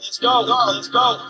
Let's go, let's go.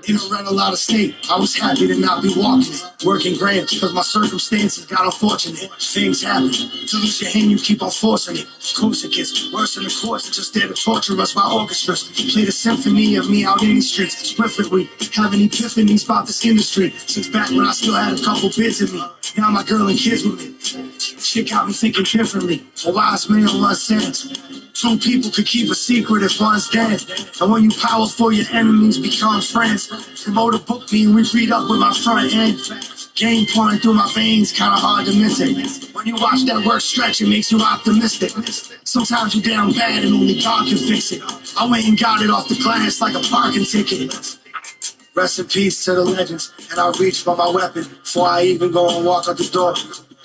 In a rental out of state, I was happy to not be walking it. Working grand, cause my circumstances got unfortunate. Things happen. To lose your hand, you keep on forcing it. Of course it gets worse in the course, it's just there to torture us while orchestras play the symphony of me out in these streets. Swiftly, having epiphanies about this industry. Since back when I still had a couple bids in me. Now my girl and kids with me. Shit got me thinking differently. A wise man once said, two people could keep a secret if one's dead. And when you powerful, your enemies become friends. Promoter booked me and we read up with my front end. Game pouring through my veins, kinda hard to miss it. When you watch that work stretch, it makes you optimistic. Sometimes you're down bad and only God can fix it. I went and got it off the glass like a parking ticket. Rest in peace to the legends, and I reach for my weapon before I even go and walk out the door.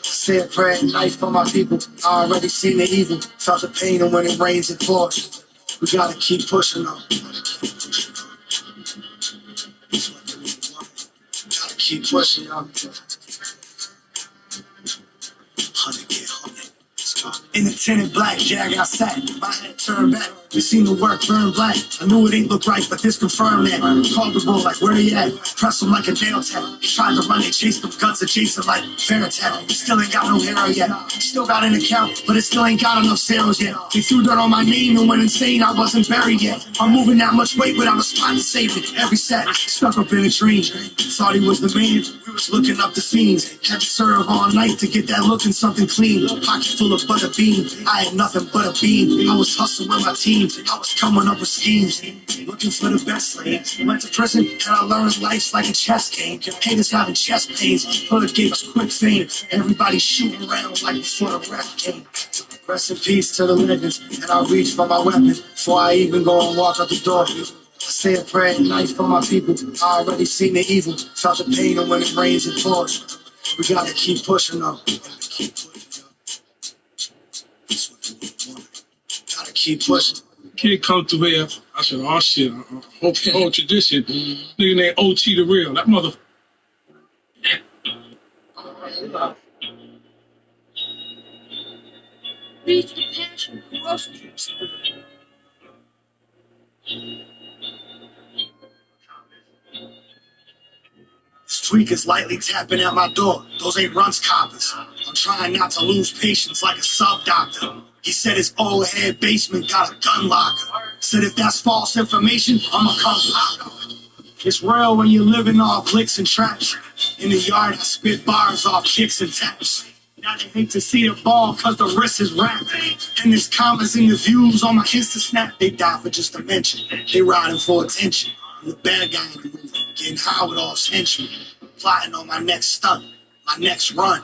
Say a prayer at night for my people. I already seen the evil, felt the pain, and when it rains, it pours. We gotta keep pushing on. Gotta keep pushing on. 100 get 100. In the tinted black Jag I sat, my head turned back. We seen the work burn black. I knew it ain't look right, but this confirmed that. Called the bull like, where they at? Press them like a nail tap. Tried to run, they chased them guns adjacent like Veritap. Still ain't got no hero yet. Still got an account, but it still ain't got enough sales yet. They threw dirt on my name and went insane, I wasn't buried yet. I'm moving that much weight without a spot to save it. Every set, stuck up in a dream. Thought he was the man, we was looking up the fiends. Had to serve all night to get that looking something clean. Pocket full of butter bean, I had nothing but a bean. I was hustling with my team, I was coming up with schemes. Looking for the best lanes. Went to prison and I learned life's like a chess game. Haters having chest pains, bullet gave us quick fame. Everybody shooting around like before the ref came. Rest in peace to the legends, and I reach for my weapon before I even go and walk out the door. I say a prayer at night for my people. I already seen the evil, felt the pain, and when it rains, it pours. We gotta keep pushing on. Gotta keep pushing. Kid come through here. I said, oh shit, whole tradition. Nigga named OT the real. That mother. Reach the passion, grocery. This tweak is lightly tapping at my door. Those ain't runs coppers. I'm trying not to lose patience like a sub doctor. He said his old head basement got a gun locker. Said if that's false information, I'ma come lock. It's real when you're living off licks and traps. In the yard, I spit bars off kicks and taps. Now they hate to see the ball cause the wrist is wrapped. And there's commas in the views on my Insta snap. They die for just a mention. They riding for attention. I'm the bad guy in the movie, getting high with all tension. Plotting on my next stunt, my next run.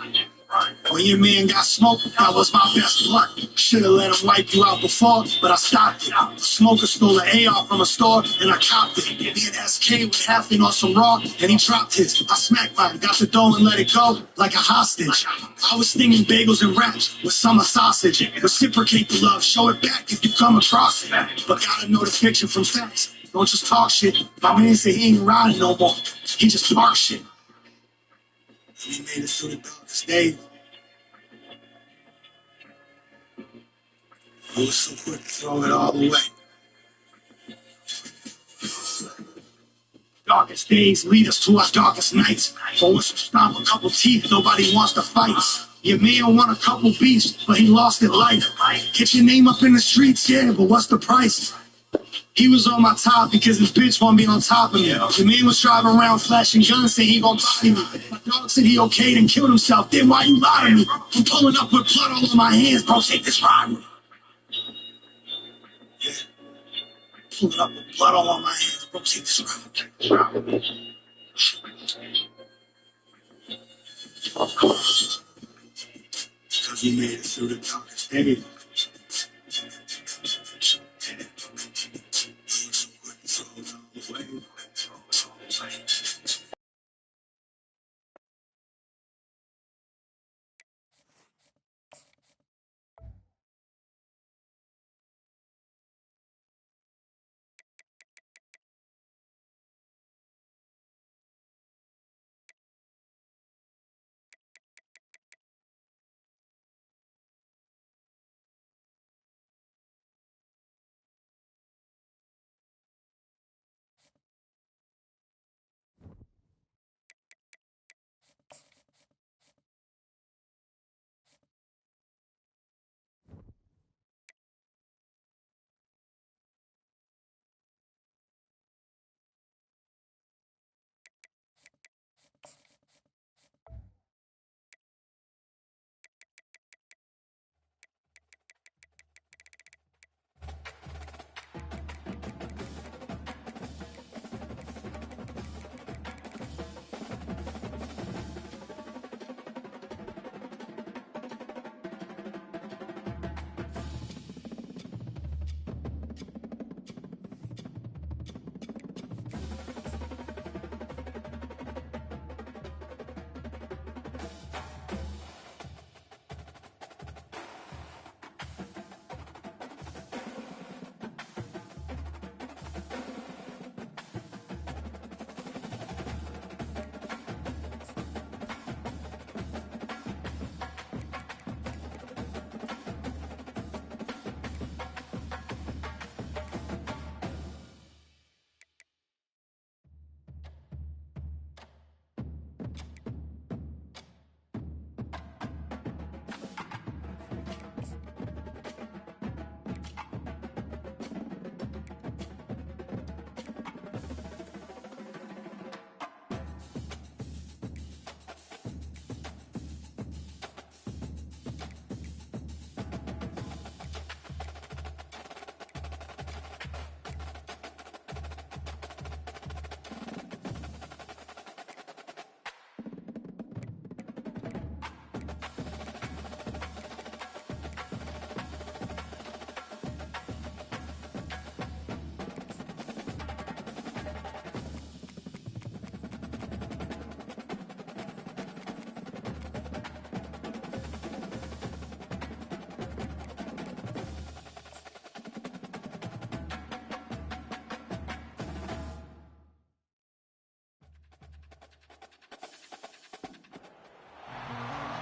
When your man got smoked, that was my best blunt. Should've let him wipe you out before, but I stopped it. The smoker stole an AR from a store, and I copped it. Me and SK was halving on some raw, and he dropped his. I smacked mine, got the dough and let it go like a hostage. I was stinging bagels and wraps with summer sausage. Reciprocate the love, show it back if you come across it. But gotta know the fiction from facts. Don't just talk shit. My man said he ain't riding no more. He just talk shit. He made it through the darkest days. I was so quick to throw it all away. Darkest days lead us to our darkest nights. For once you stomp a couple teeth, nobody wants to fight. Your man won a couple beefs, but he lost it life. Get your name up in the streets, yeah, but what's the price? He was on my top because his bitch won't be on top of me. The man was driving around flashing guns saying he gon' body me. My dog said he okayed and killed himself. Then why you lie to me? I'm pulling up with blood all over my hands, bro. Take this ride with me. Yeah. Pulling up with blood all on my hands, bro. Take this ride with me. Because we made it through the darkest days.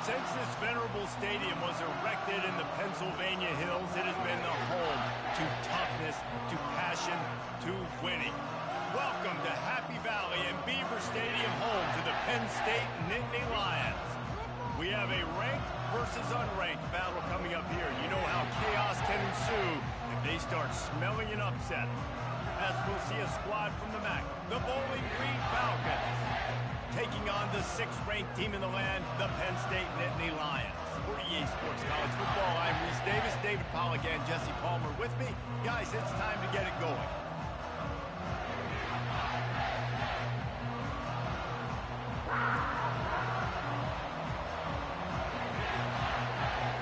Since this venerable stadium was erected in the Pennsylvania hills, it has been the home to toughness, to passion, to winning. Welcome to Happy Valley and Beaver Stadium, home to the Penn State Nittany Lions. We have a ranked versus unranked battle coming up here. You know how chaos can ensue if they start smelling an upset. As we'll see a squad from the MAC, the Bowling Green Falcons, taking on the 6th-ranked team in the land, the Penn State Nittany Lions. For EA Sports College Football, I'm Reese Davis, David Pollack, and Jesse Palmer with me. Guys, it's time to get it going.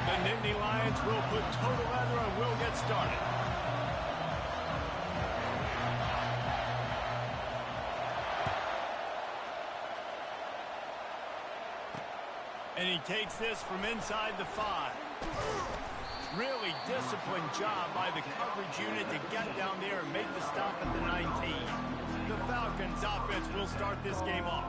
The Nittany Lions will put total leather and we'll get started. And he takes this from inside the 5. Really disciplined job by the coverage unit to get down there and make the stop at the 19. The Falcons offense will start this game off.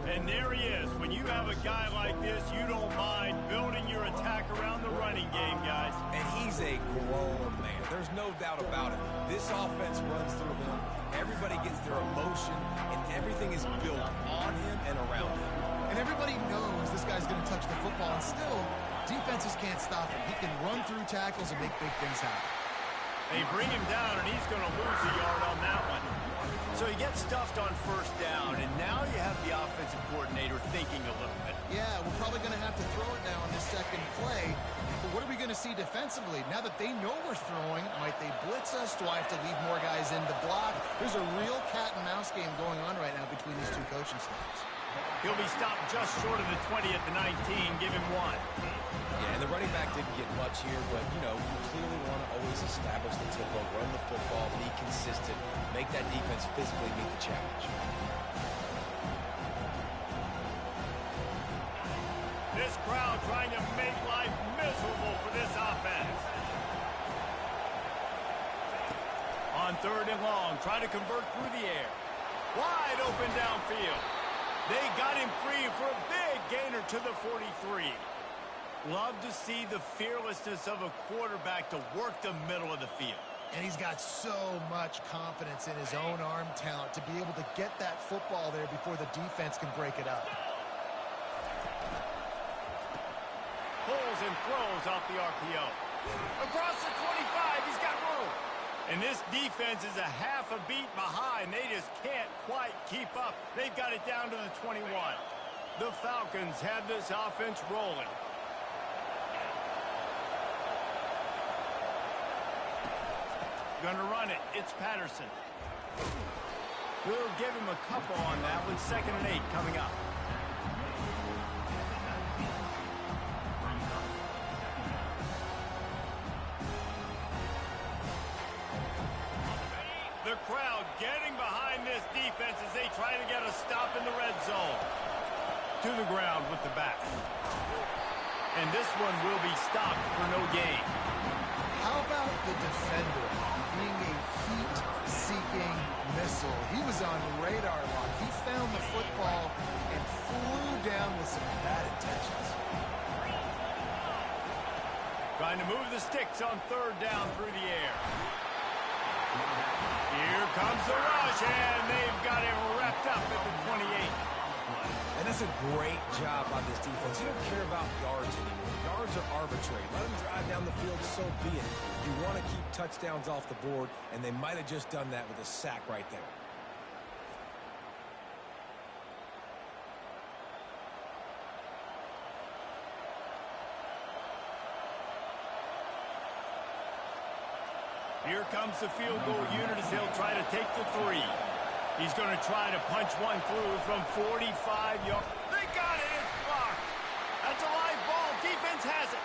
And there he is. When you have a guy like this, you don't mind building your attack around the running game, guys. And he's a grown man. There's no doubt about it. This offense runs through him. Everybody gets their emotion, and everything is built on him and around him. And everybody knows this guy's going to touch the football, and still, defenses can't stop him. He can run through tackles and make big things happen. They bring him down, and he's going to lose a yard on that one. So he gets stuffed on 1st down, and now you have the offensive coordinator thinking a little bit. Yeah, we're probably going to have to throw it now on this second play. But what are we going to see defensively? Now that they know we're throwing, might they blitz us? Do I have to leave more guys in to block? There's a real cat-and-mouse game going on right now between these two coaching staffs. He'll be stopped just short of the 20 at the 19. Give him 1. Yeah, and the running back didn't get much here, but, you know, you clearly want to always establish the tempo, run the football, be consistent, make that defense physically meet the challenge. This crowd trying to make life miserable for this offense. On 3rd and long, try to convert through the air. Wide open downfield. They got him free for a big gainer to the 43. Love to see the fearlessness of a quarterback to work the middle of the field. And he's got so much confidence in his own arm talent to be able to get that football there before the defense can break it up. Pulls and throws off the RPO. Across the 25, he's got room. And this defense is a half a beat behind. They just can't quite keep up. They've got it down to the 21. The Falcons have this offense rolling. Gonna run it. It's Patterson. We'll give him a couple on that one. 2nd and 8 coming up. The crowd getting behind this defense as they try to get a stop in the red zone. To the ground with the back. And this one will be stopped for no gain. How about the defender being a heat-seeking missile? He was on radar lock. He found the football and flew down with some bad intentions. Trying to move the sticks on 3rd down through the air. Here comes the rush, and they've got him wrapped up at the 28. And that's a great job by this defense. You don't care about yards anymore. Yards are arbitrary. Let them drive down the field, so be it. You want to keep touchdowns off the board, and they might have just done that with a sack right there. Here comes the field goal unit as they'll try to take the 3. He's going to try to punch one through from 45 yards. They got it. It's blocked. That's a live ball. Defense has it.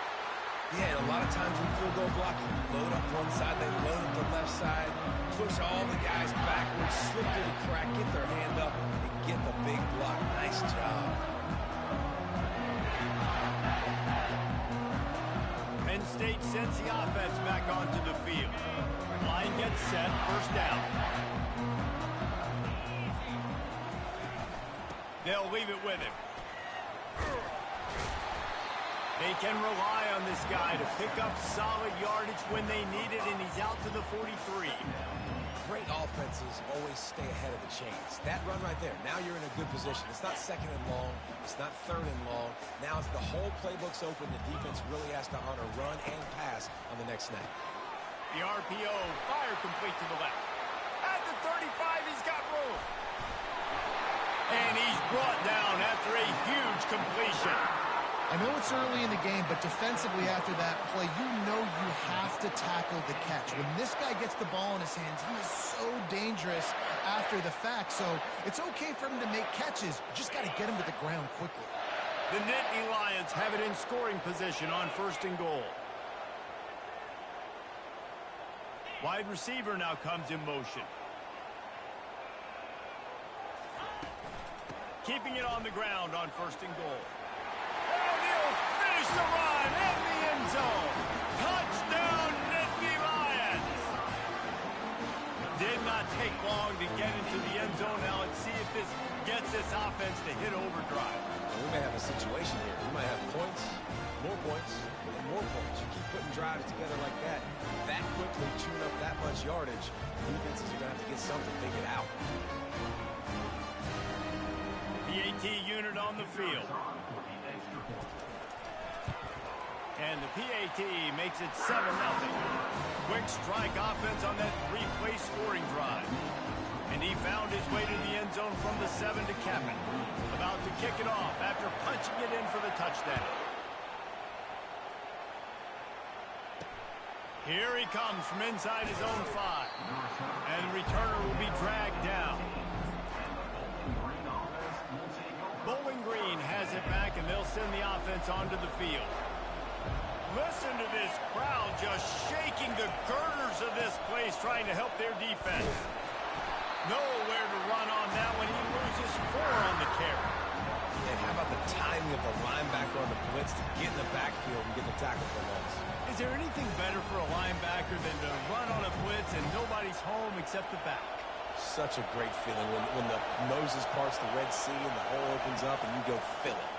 Yeah, and a lot of times in field goal blocking, load up one side, they load up the left side, push all the guys backwards, slip through the crack, get their hand up, and get the big block. Nice job. Penn State sends the offense back onto the field. Line gets set, 1st down. They'll leave it with him. They can rely on this guy to pick up solid yardage when they need it, and he's out to the 43. Great offenses always stay ahead of the chains. That run right there, now you're in a good position. It's not second and long. It's not third and long. Now as the whole playbook's open, the defense really has to honor run and pass on the next snap. The RPO, fire complete to the left. At the 35, he's got room. And he's brought down after a huge completion. I know it's early in the game, but defensively after that play, you know you have to tackle the catch. When this guy gets the ball in his hands, he is so dangerous after the fact. So it's okay for him to make catches. You just got to get him to the ground quickly. The Nittany Lions have it in scoring position on 1st and goal. Wide receiver now comes in motion. Keeping it on the ground on 1st and goal. And he'll finish the run in the end zone. Touchdown, Nittany Lions. Did not take long to get into the end zone. Now let's see if this gets this offense to hit overdrive. We may have a situation here. We might have points, and more points. You keep putting drives together like that quickly, chewing up that much yardage, defenses are going to have to get something figured out. PAT unit on the field. And the PAT makes it 7-0. Quick strike offense on that 3-play scoring drive. And he found his way to the end zone from the 7 to cap it. About to kick it off after punching it in for the touchdown. Here he comes from inside his own 5. And the returner will be dragged down. Bowling Green has it back, and they'll send the offense onto the field. Listen to this crowd just shaking the girders of this place, trying to help their defense. Nowhere to run on that when he loses 4 on the carry. And how about the timing of the linebacker on the blitz to get in the backfield and get the tackle for loss? Is there anything better for a linebacker than to run on a blitz and nobody's home except the back? Such a great feeling when the Moses parts the Red Sea and the hole opens up and you go fill it.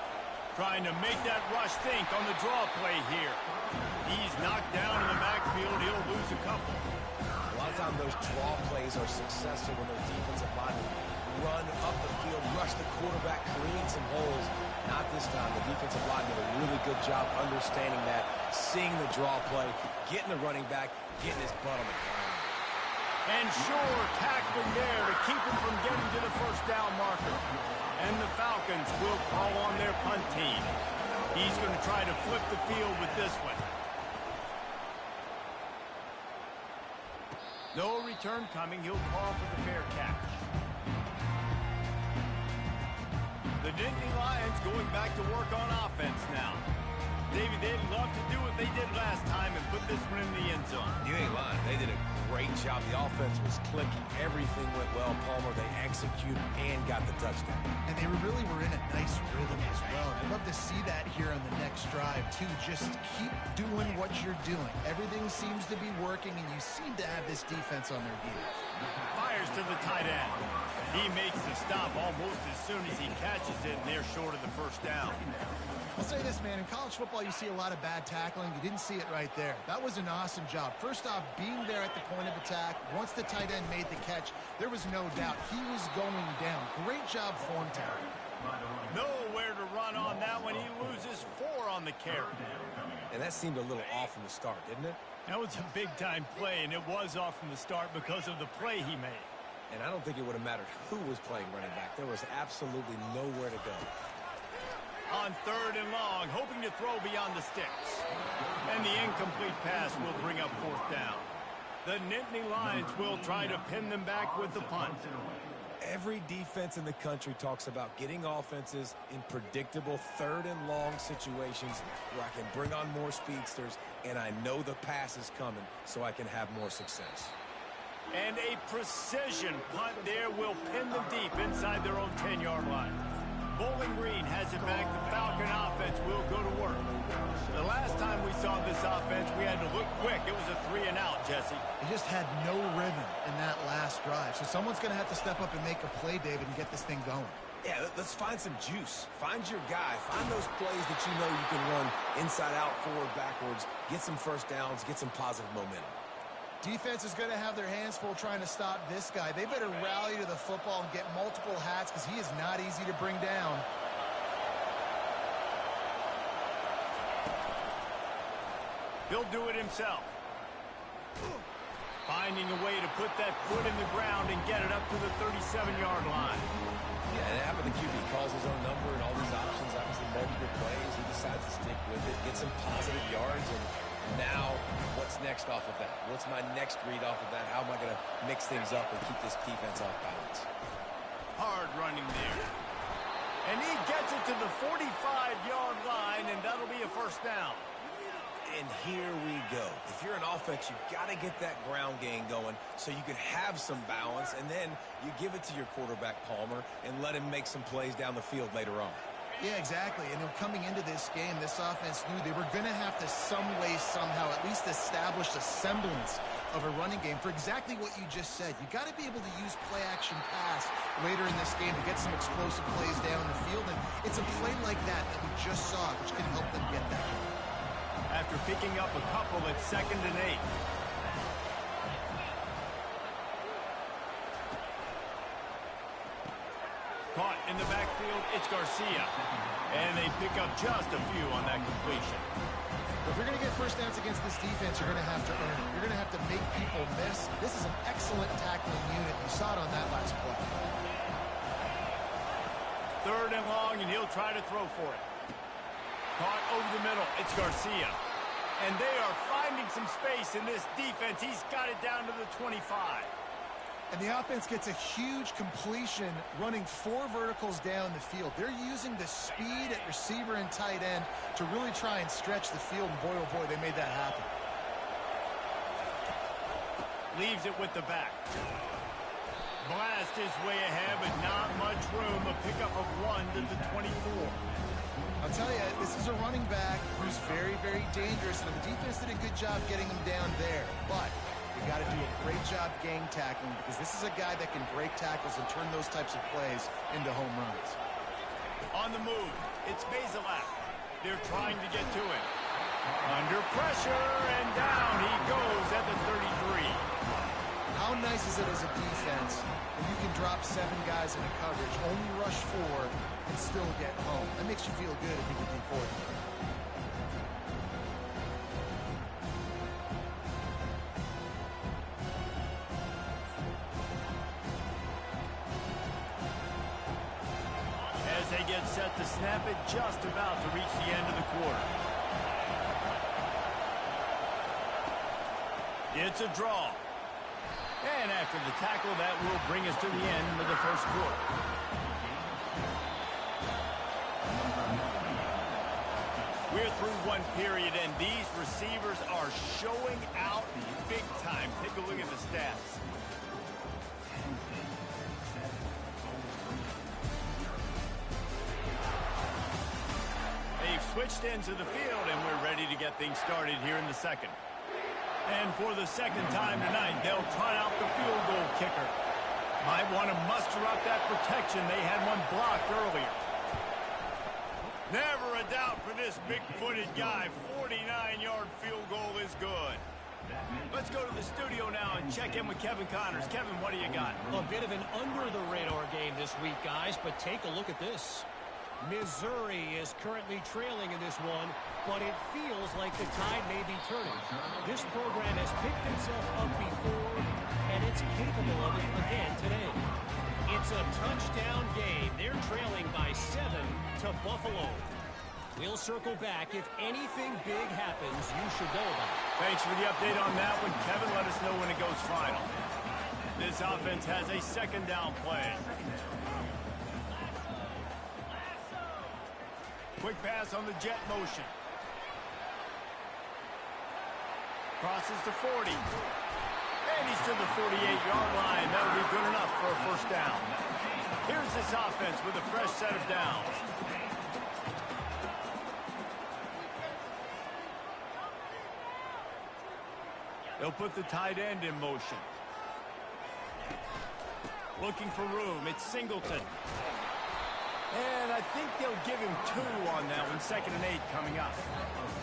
Trying to make that rush think on the draw play here. He's knocked down in the backfield. He'll lose a couple. A lot of times those draw plays are successful when their defensive linemen run up the field, rush the quarterback, create some holes. Not this time. The defensive line did a really good job understanding that, seeing the draw play, getting the running back, getting his butt on the ground. And sure, tackling there to keep him from getting to the 1st down marker. And the Falcons will call on their punt team. He's going to try to flip the field with this one. No return coming. He'll call for the fair catch. The Nittany Lions going back to work on offense now. Davey, they'd love to do what they did last time and put this one in the end zone. You ain't lying. They did a great job. The offense was clicking. Everything went well, Palmer. They executed and got the touchdown. And they really were in a nice rhythm as well. I'd love to see that here on the next drive, too. Just keep doing what you're doing. Everything seems to be working, and you seem to have this defense on their heels. Fires to the tight end. He makes the stop almost as soon as he catches it, and they're short of the 1st down. I'll say this, man. In college football, you see a lot of bad tackling. You didn't see it right there. That was an awesome job. First off, being there at the point of attack. Once the tight end made the catch, there was no doubt he was going down. Great job for him, Terry. Nowhere to run on that one. He loses 4 on the carry. And that seemed a little off from the start, didn't it? That was a big-time play, and it was off from the start because of the play he made. And I don't think it would have mattered who was playing running back. There was absolutely nowhere to go. On 3rd and long, hoping to throw beyond the sticks. And the incomplete pass will bring up 4th down. The Nittany Lions will try to pin them back with the punt. Every defense in the country talks about getting offenses in predictable 3rd and long situations where I can bring on more speedsters and I know the pass is coming so I can have more success. And a precision punt there will pin them deep inside their own 10-yard line. Bowling Green has it back. The Falcon offense will go to work. The last time we saw this offense, we had to look quick. It was a 3-and-out, Jesse. They just had no rhythm in that last drive. So someone's going to have to step up and make a play, David, and get this thing going. Yeah, let's find some juice. Find your guy. Find those plays that you know you can run inside out, forward, backwards. Get some first downs. Get some positive momentum. Defense is going to have their hands full trying to stop this guy. They better rally to the football and get multiple hats because he is not easy to bring down. He'll do it himself. Finding a way to put that foot in the ground and get it up to the 37-yard line. Yeah, and having the QB calls his own number and all these options, obviously multiple plays. He decides to stick with it, get some positive yards, and now what's next off of that? What's my next read off of that? How am I going to mix things up and keep this defense off balance? Hard running there. And he gets it to the 45-yard line, and that'll be a first down. And here we go. If you're an offense, you've got to get that ground game going so you can have some balance, and then you give it to your quarterback, Palmer, and let him make some plays down the field later on. Yeah, exactly. And coming into this game, this offense knew they were going to have to some way, somehow, at least establish a semblance of a running game for exactly what you just said. You got to be able to use play-action pass later in this game to get some explosive plays down the field, and it's a play like that that we just saw, which can help them get that. After picking up a couple at 2nd and 8. Caught in the backfield, it's Garcia. And they pick up just a few on that completion. If you're going to get first downs against this defense, you're going to have to earn it. You're going to have to make people miss. This is an excellent tackling unit. You saw it on that last play. 3rd and long, and he'll try to throw for it. Caught over the middle, it's Garcia. And they are finding some space in this defense. He's got it down to the 25. And the offense gets a huge completion running 4 verticals down the field. They're using the speed at receiver and tight end to really try and stretch the field. And boy, oh boy, they made that happen. Leaves it with the back. Blast his way ahead, but not much room. A pickup of 1 to the 24. I'll tell you, this is a running back who's very, very dangerous, and the defense did a good job getting him down there. But you got to do a great job gang tackling because this is a guy that can break tackles and turn those types of plays into home runs. On the move, it's Bazelak. They're trying to get to him. Under pressure, and down he goes at the 33. How nice is it as a defense when you can drop 7 guys into coverage, only rush 4, and still get home? That makes you feel good if you can be 40. As they get set to snap it, just about to reach the end of the quarter. It's a draw. And after the tackle, that will bring us to the end of the first quarter. We're through one period, and these receivers are showing out big time. Take a look at the stats. They've switched into the field, and we're ready to get things started here in the second. And for the second time tonight, they'll try out the field goal kicker. Might want to muster up that protection. They had one blocked earlier. Never a doubt for this big-footed guy. 49-yard field goal is good. Let's go to the studio now and check in with Kevin Connors. Kevin, what do you got? A bit of an under-the-radar game this week, guys, but take a look at this. Missouri is currently trailing in this one, but it feels like the tide may be turning. This program has picked itself up before, and it's capable of it again today. It's a touchdown game. They're trailing by 7 to Buffalo. We'll circle back. If anything big happens, you should know about it. Thanks for the update on that one, Kevin. Let us know when it goes final. This offense has a second down play. Quick pass on the jet motion. Crosses to 40. And he's to the 48-yard line. That'll be good enough for a first down. Here's this offense with a fresh set of downs. They'll put the tight end in motion. Looking for room. It's Singleton. And I think they'll give him 2 on that one. 2nd and 8 coming up.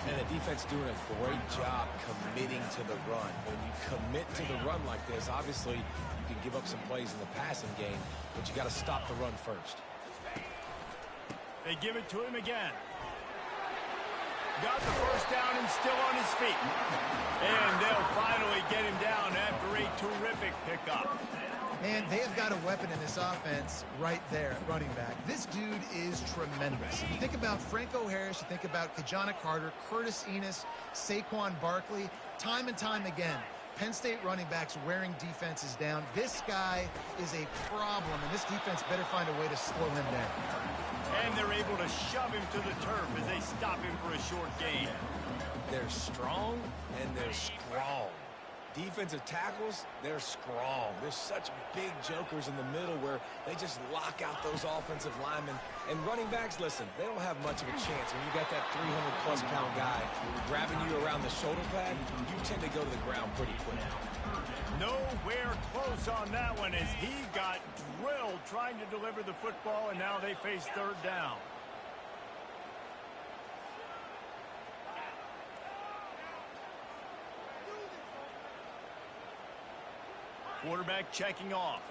And the defense doing a great job committing to the run. When you commit to the run like this, obviously you can give up some plays in the passing game, but you got to stop the run first. They give it to him again. Got the first down and still on his feet. And they'll finally get him down after a terrific pickup. And they have got a weapon in this offense right there at running back. This dude is tremendous. You think about Franco Harris, you think about Kajana Carter, Curtis Enos, Saquon Barkley, time and time again. Penn State running backs wearing defenses down. This guy is a problem, and this defense better find a way to slow him down. And they're able to shove him to the turf as they stop him for a short gain. They're strong and they're strong. Defensive tackles, they're strong. There's such big jokers in the middle where they just lock out those offensive linemen. And running backs, listen, they don't have much of a chance. When you got that 300-plus pound guy grabbing you around the shoulder pad, you tend to go to the ground pretty quick. Nowhere close on that one as he got drilled trying to deliver the football, and now they face 3rd down. Quarterback checking off.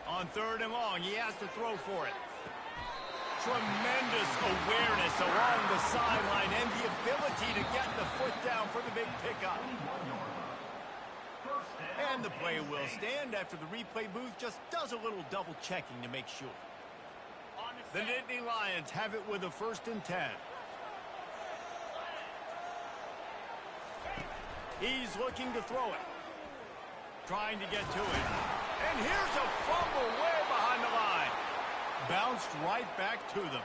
On 3rd and long, he has to throw for it. Tremendous awareness along the sideline and the ability to get the foot down for the big pickup. And the play will stand after the replay booth just does a little double checking to make sure. The Nittany Lions have it with a 1st and 10. He's looking to throw it. Trying to get to it. And here's a fumble way behind the line. Bounced right back to them.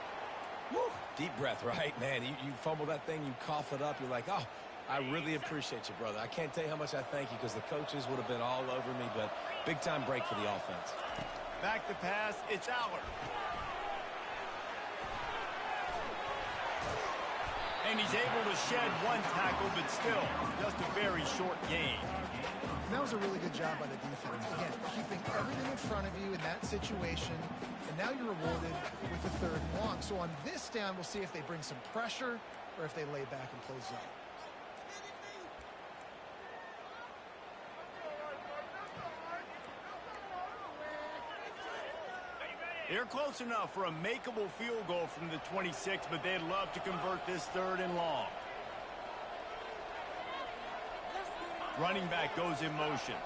Woo. Deep breath, right, man? You fumble that thing, you cough it up, you're like, oh, I really appreciate you, brother. I can't tell you how much I thank you because the coaches would have been all over me, but big-time break for the offense. Back to pass, it's Allard. And he's able to shed 1 tackle, but still, just a very short gain. And that was a really good job by the defense. Again, keeping everything in front of you in that situation, and now you're rewarded with the 3rd and long. So on this down, we'll see if they bring some pressure or if they lay back and play zone. They're close enough for a makeable field goal from the 26, but they'd love to convert this 3rd and long. Running back goes in motion.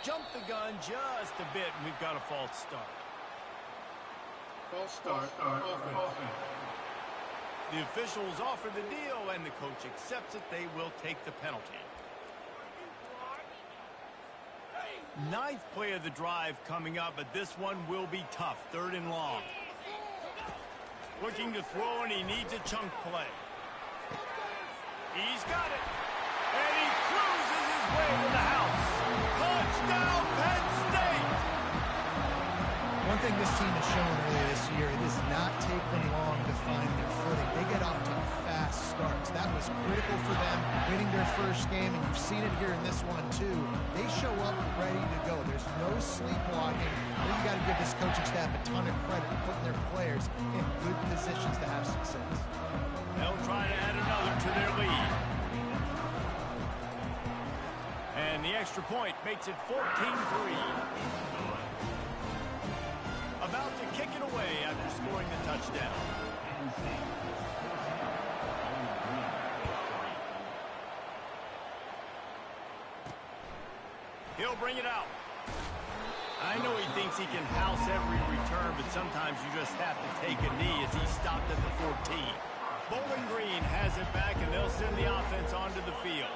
Jump the gun just a bit, and we've got a false start. False start. The officials offer the deal, and the coach accepts it. They will take the penalty. 9th play of the drive coming up, but this one will be tough. 3rd and long. Looking to throw, and he needs a chunk play. He's got it. And he cruises his way to the house. Touchdown, Penn State! One thing this team has shown earlier this year, it does not take them long to find their footing. They get off to fast starts. That was critical for them, winning their 1st game, and you've seen it here in this one, too. They show up ready to go. There's no sleepwalking. You got to give this coaching staff a ton of credit for putting their players in good positions to have success. They'll try to add another to their lead. And the extra point makes it 14-3. About to kick it away after scoring the touchdown. He'll bring it out. I know he thinks he can house every return, but sometimes you just have to take a knee as he stopped at the 14. Bowling Green has it back, and they'll send the offense onto the field.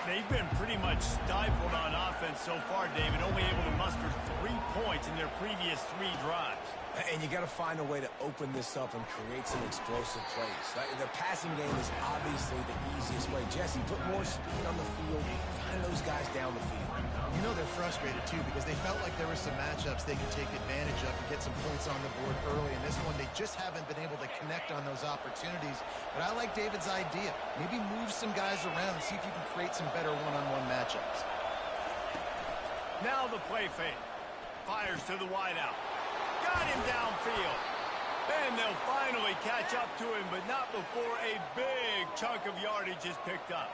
They've been pretty much stifled on offense so far, David, only able to muster 3 points in their previous 3 drives. And you got to find a way to open this up and create some explosive plays. The passing game is obviously the easiest way. Jesse, put more speed on the field. Find those guys down the field. You know they're frustrated, too, because they felt like there were some matchups they could take advantage of and get some points on the board early. In this one, they just haven't been able to connect on those opportunities. But I like David's idea. Maybe move some guys around and see if you can create some better one-on-one matchups. Now the play fake. Fires to the wideout. Got him downfield. And they'll finally catch up to him, but not before a big chunk of yardage is picked up.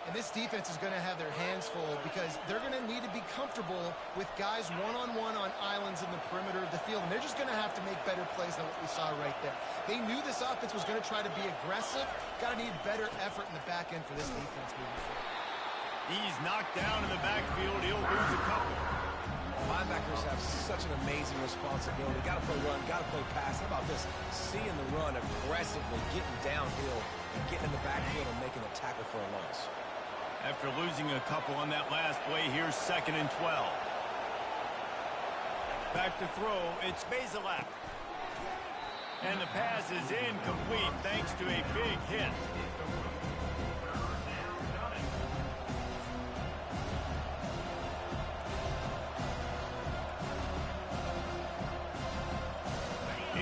And this defense is going to have their hands full because they're going to need to be comfortable with guys one-on-one on islands in the perimeter of the field. And they're just going to have to make better plays than what we saw right there. They knew this offense was going to try to be aggressive. Got to need better effort in the back end for this defense moving forward. He's knocked down in the backfield. He'll lose a couple. Linebackers have such an amazing responsibility. Got to play run, got to play pass. How about this? Seeing the run aggressively, getting downhill, and getting in the backfield and making a tackle for a loss. After losing a couple on that last play, here's 2nd and 12. Back to throw, it's Bazelak. And the pass is incomplete thanks to a big hit.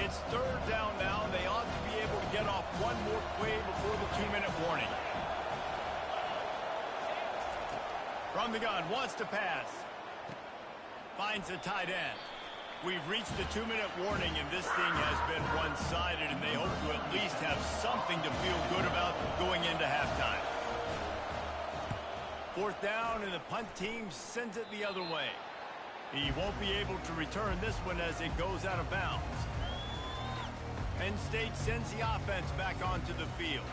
It's 3rd down now. They ought to be able to get off one more play before the 2-minute warning. From the gun, wants to pass. Finds a tight end. We've reached the 2-minute warning, and this thing has been one-sided, and they hope to at least have something to feel good about going into halftime. 4th down, and the punt team sends it the other way. He won't be able to return this one as it goes out of bounds. Penn State sends the offense back onto the field.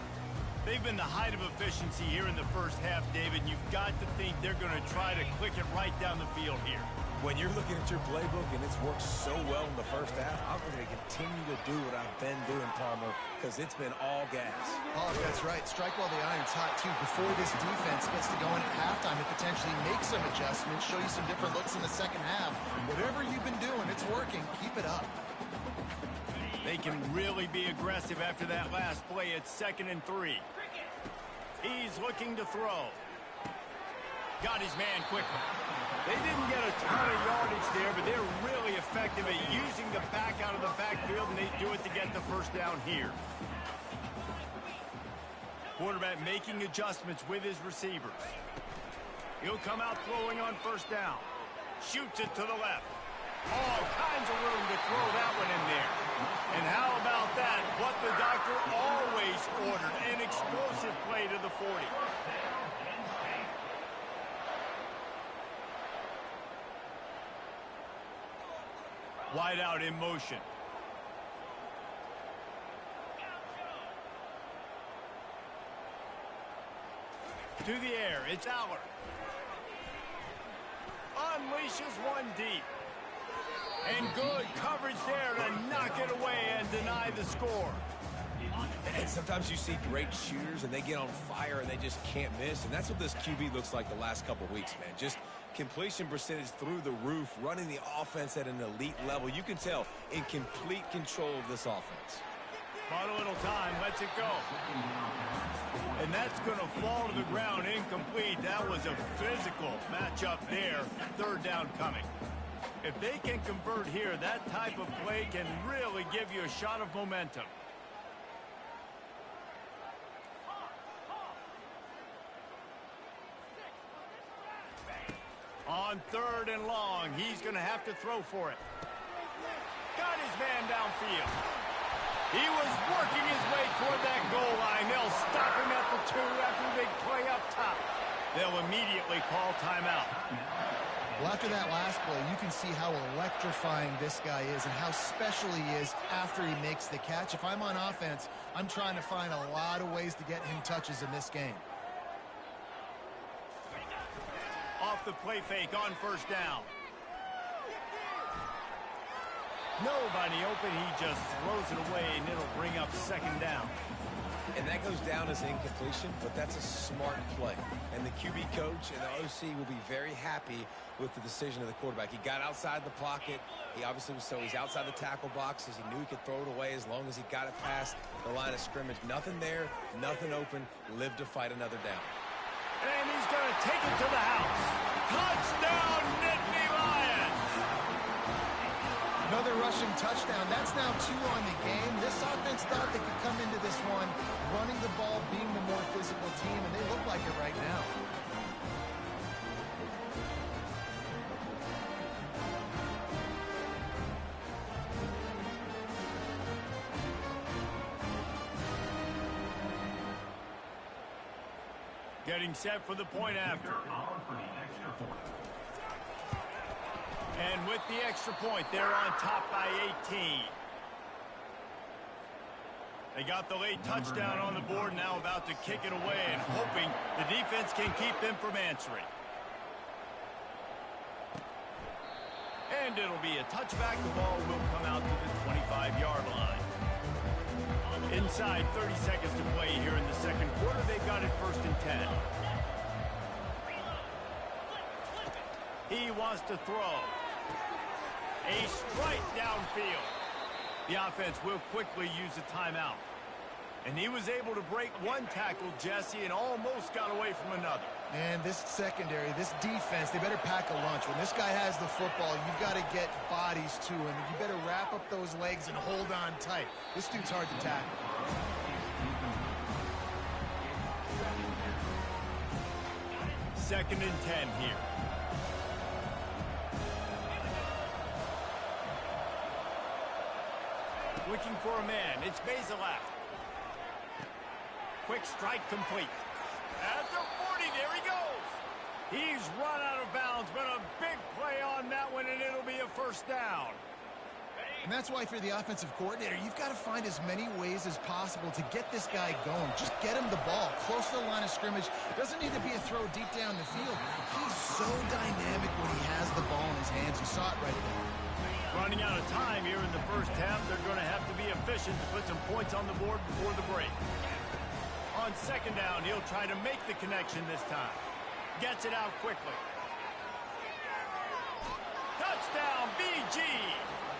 They've been the height of efficiency here in the first half, David. You've got to think they're going to try to click it right down the field here. When you're looking at your playbook and it's worked so well in the first half, I'm going to continue to do what I've been doing, Palmer, because it's been all gas. Oh, that's right. Strike while the iron's hot, too. Before this defense gets to go in at halftime and potentially make some adjustments, show you some different looks in the second half. Whatever you've been doing, it's working. Keep it up. They can really be aggressive after that last play. It's 2nd and 3. He's looking to throw. Got his man quickly. They didn't get a ton of yardage there, but they're really effective at using the back out of the backfield, and they do it to get the 1st down here. Quarterback making adjustments with his receivers. He'll come out throwing on 1st down. Shoots it to the left. All kinds of room to throw that one in there. And how about that? What the doctor always ordered, an explosive play to the 40. Wide out in motion. To the air, it's Aller. Unleashes one deep. And good coverage there to knock it away and deny the score. And sometimes you see great shooters and they get on fire and they just can't miss. And that's what this QB looks like the last couple weeks, man. Just completion percentage through the roof, running the offense at an elite level. You can tell in complete control of this offense. Bought a little time, lets it go. And that's going to fall to the ground incomplete. That was a physical matchup there. 3rd down coming. If they can convert here, that type of play can really give you a shot of momentum. On 3rd and long, he's going to have to throw for it. Got his man downfield. He was working his way toward that goal line. They'll stop him at the 2 after a big play up top. They'll immediately call timeout. Well, after that last play, you can see how electrifying this guy is and how special he is after he makes the catch. If I'm on offense, I'm trying to find a lot of ways to get him touches in this game. Off the play fake on 1st down. Nobody open. He just throws it away, and it'll bring up 2nd down. And that goes down as incompletion, but that's a smart play. And the QB coach and the OC will be very happy with the decision of the quarterback. He got outside the pocket. He obviously was he's outside the tackle boxes. He knew he could throw it away as long as he got it past the line of scrimmage. Nothing there, nothing open. Lived to fight another down. And he's going to take it to the house. Touchdown, Nittany Lions! Another rushing touchdown. That's now 2 on the game. This offense thought they could come into this one running the ball, being the more physical team, and they look like it right now. Getting set for the point after. And with the extra point, they're on top by 18. They got the late touchdown on the board, now about to kick it away and hoping the defense can keep them from answering. And it'll be a touchback. The ball will come out to the 25-yard line. Inside 30 seconds to play here in the second quarter. They've got it 1st and 10. He wants to throw. A strike downfield. The offense will quickly use a timeout. And he was able to break one tackle, Jesse, and almost got away from another. And this secondary, this defense, they better pack a lunch. When this guy has the football, you've got to get bodies to him. You better wrap up those legs and hold on tight. This dude's hard to tackle. Second and 10 here. Looking for a man. It's Bazelak. Quick strike complete. At the 40, there he goes. He's run out of bounds, but a big play on that one, and it'll be a 1st down. And that's why, if you're the offensive coordinator, you've got to find as many ways as possible to get this guy going. Just get him the ball close to the line of scrimmage. Doesn't need to be a throw deep down the field. He's so dynamic when he has the ball in his hands. You saw it right there. Running out of time here in the first half, they're going to have to be efficient to put some points on the board before the break. On 2nd down, he'll try to make the connection this time. Gets it out quickly. Touchdown, BG!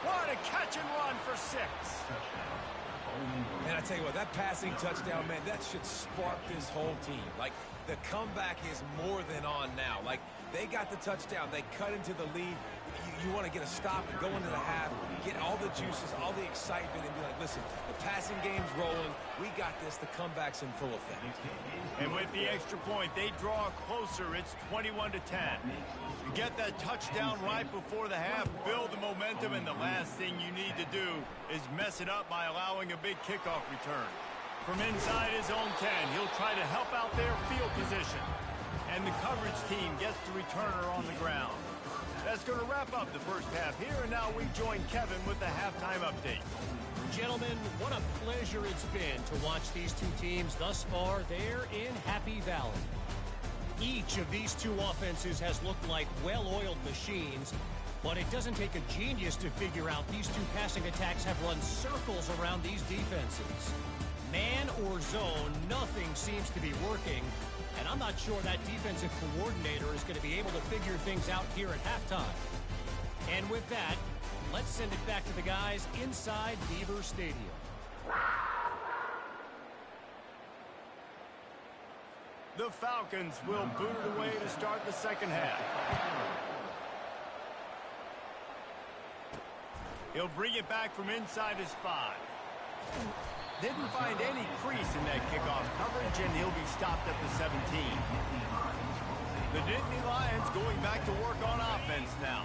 What a catch and run for 6. Man, I tell you what, that passing touchdown, man, that should spark this whole team. Like, the comeback is more than on now. Like, they got the touchdown. They cut into the lead. You want to get a stop and go into the half, get all the juices, all the excitement, and be like, listen, the passing game's rolling. We got this. The comeback's in full effect. And with the extra point, they draw closer. It's 21-10. You get that touchdown right before the half, build the momentum, and the last thing you need to do is mess it up by allowing a big kickoff return. From inside his own 10, he'll try to help out their field position. And the coverage team gets the returner on the ground. That's going to wrap up the first half here, and now we join Kevin with the halftime update. Gentlemen, what a pleasure it's been to watch these two teams thus far there in Happy Valley. Each of these two offenses has looked like well-oiled machines, but it doesn't take a genius to figure out these two passing attacks have run circles around these defenses. Man or zone, nothing seems to be working. And I'm not sure that defensive coordinator is going to be able to figure things out here at halftime. And with that, let's send it back to the guys inside Beaver Stadium. The Falcons will boot it away to start the second half. He'll bring it back from inside his 5. Didn't find any crease in that kickoff coverage, and he'll be stopped at the 17. The Nittany Lions going back to work on offense now.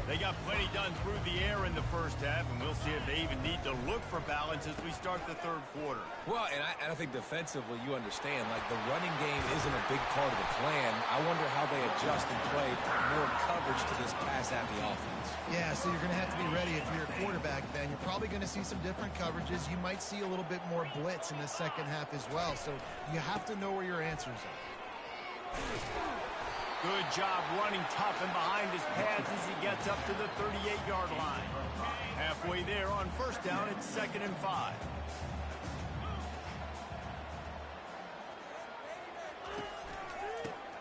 They got plenty done through the air in the first half, and we'll see if they even need to look for balance as we start the third quarter. Well, and I think defensively, you understand, like, the running game isn't a big part of the plan. I wonder how they adjust and play more coverage to this pass-happy offense. Yeah, so you're going to have to be ready if you're a quarterback, Ben. You're probably going to see some different coverages. You might see a little bit more blitz in the second half as well, so you have to know where your answers are. Good job running tough and behind his pads as he gets up to the 38-yard line. Halfway there on 1st down, it's 2nd and 5.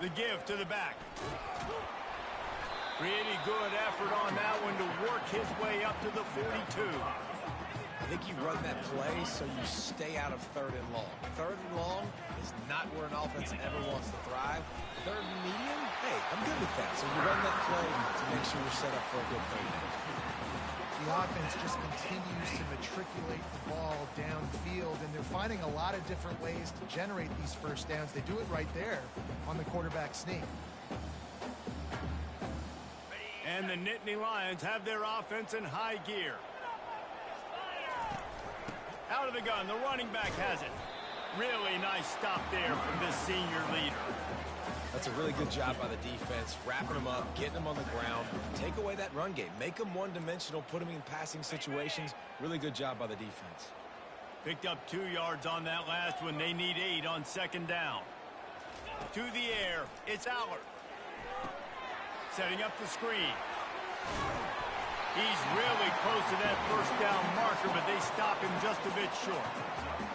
The give to the back. Pretty good effort on that one to work his way up to the 42. I think you run that play so you stay out of 3rd and long. 3rd and long is not where an offense ever wants to thrive. 3rd and medium, hey, I'm good with that. So you run that play to make sure you're set up for a good third down. The offense just continues to matriculate the ball downfield, and they're finding a lot of different ways to generate these first downs. They do it right there on the quarterback sneak. And the Nittany Lions have their offense in high gear. Out of the gun, the running back has it. Really nice stop there from this senior leader. That's a really good job by the defense, wrapping them up, getting them on the ground, take away that run game, make them one-dimensional, put them in passing situations. Really good job by the defense. Picked up 2 yards on that last one. They need 8 on second down. To the air, it's Allard. Setting up the screen. He's really close to that first down marker, but they stop him just a bit short.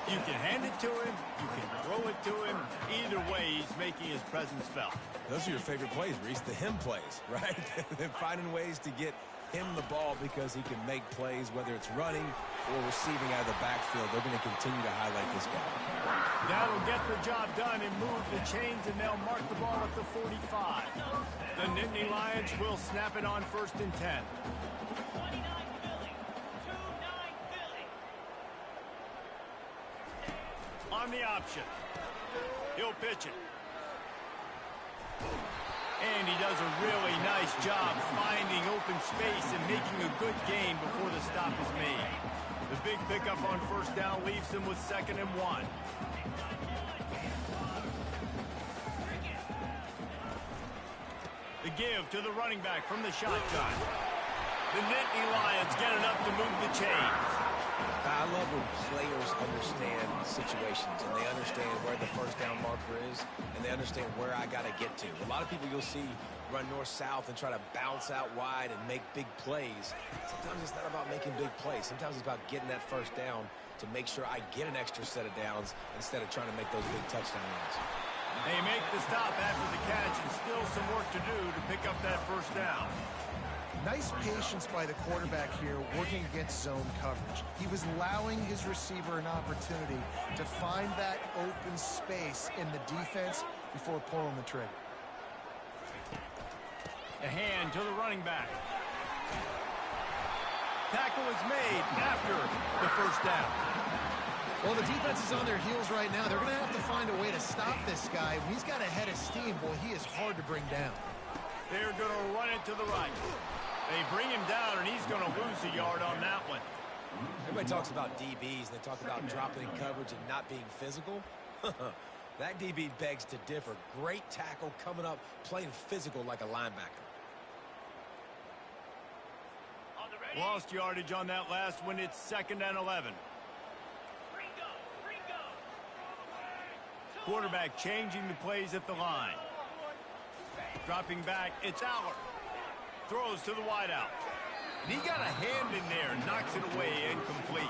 You can hand it to him, you can throw it to him. Either way, he's making his presence felt. Those are your favorite plays, Reese, the him plays, right? They're finding ways to get him the ball because he can make plays, whether it's running or receiving out of the backfield. They're going to continue to highlight this guy. That'll get the job done and move the chains, and they'll mark the ball at the 45. The Nittany Lions will snap it on 1st and 10. On the option. He'll pitch it. And he does a really nice job finding open space and making a good gain before the stop is made. The big pickup on 1st down leaves them with 2nd and 1. The give to the running back from the shotgun. The Nittany Lions get enough to move the chains. I love when players understand situations and they understand where the first down marker is and they understand where I got to get to. A lot of people you'll see run north-south and try to bounce out wide and make big plays. Sometimes it's not about making big plays. Sometimes it's about getting that first down to make sure I get an extra set of downs instead of trying to make those big touchdown runs. They make the stop after the catch and still some work to do to pick up that first down. Nice patience by the quarterback here working against zone coverage. He was allowing his receiver an opportunity to find that open space in the defense before pulling the trigger. A hand to the running back. Tackle is made after the first down. Well, the defense is on their heels right now. They're going to have to find a way to stop this guy. When he's got a head of steam, boy, he is hard to bring down. They're going to run it to the right. They bring him down, and he's going to lose a yard on that one. Everybody talks about DBs, and they talk about dropping in coverage and not being physical. That DB begs to differ. Great tackle coming up, playing physical like a linebacker. Lost yardage on that last one. It's 2nd and 11. Quarterback changing the plays at the line. Dropping back, it's Allard. Throws to the wideout. He got a hand in there, knocks it away, incomplete.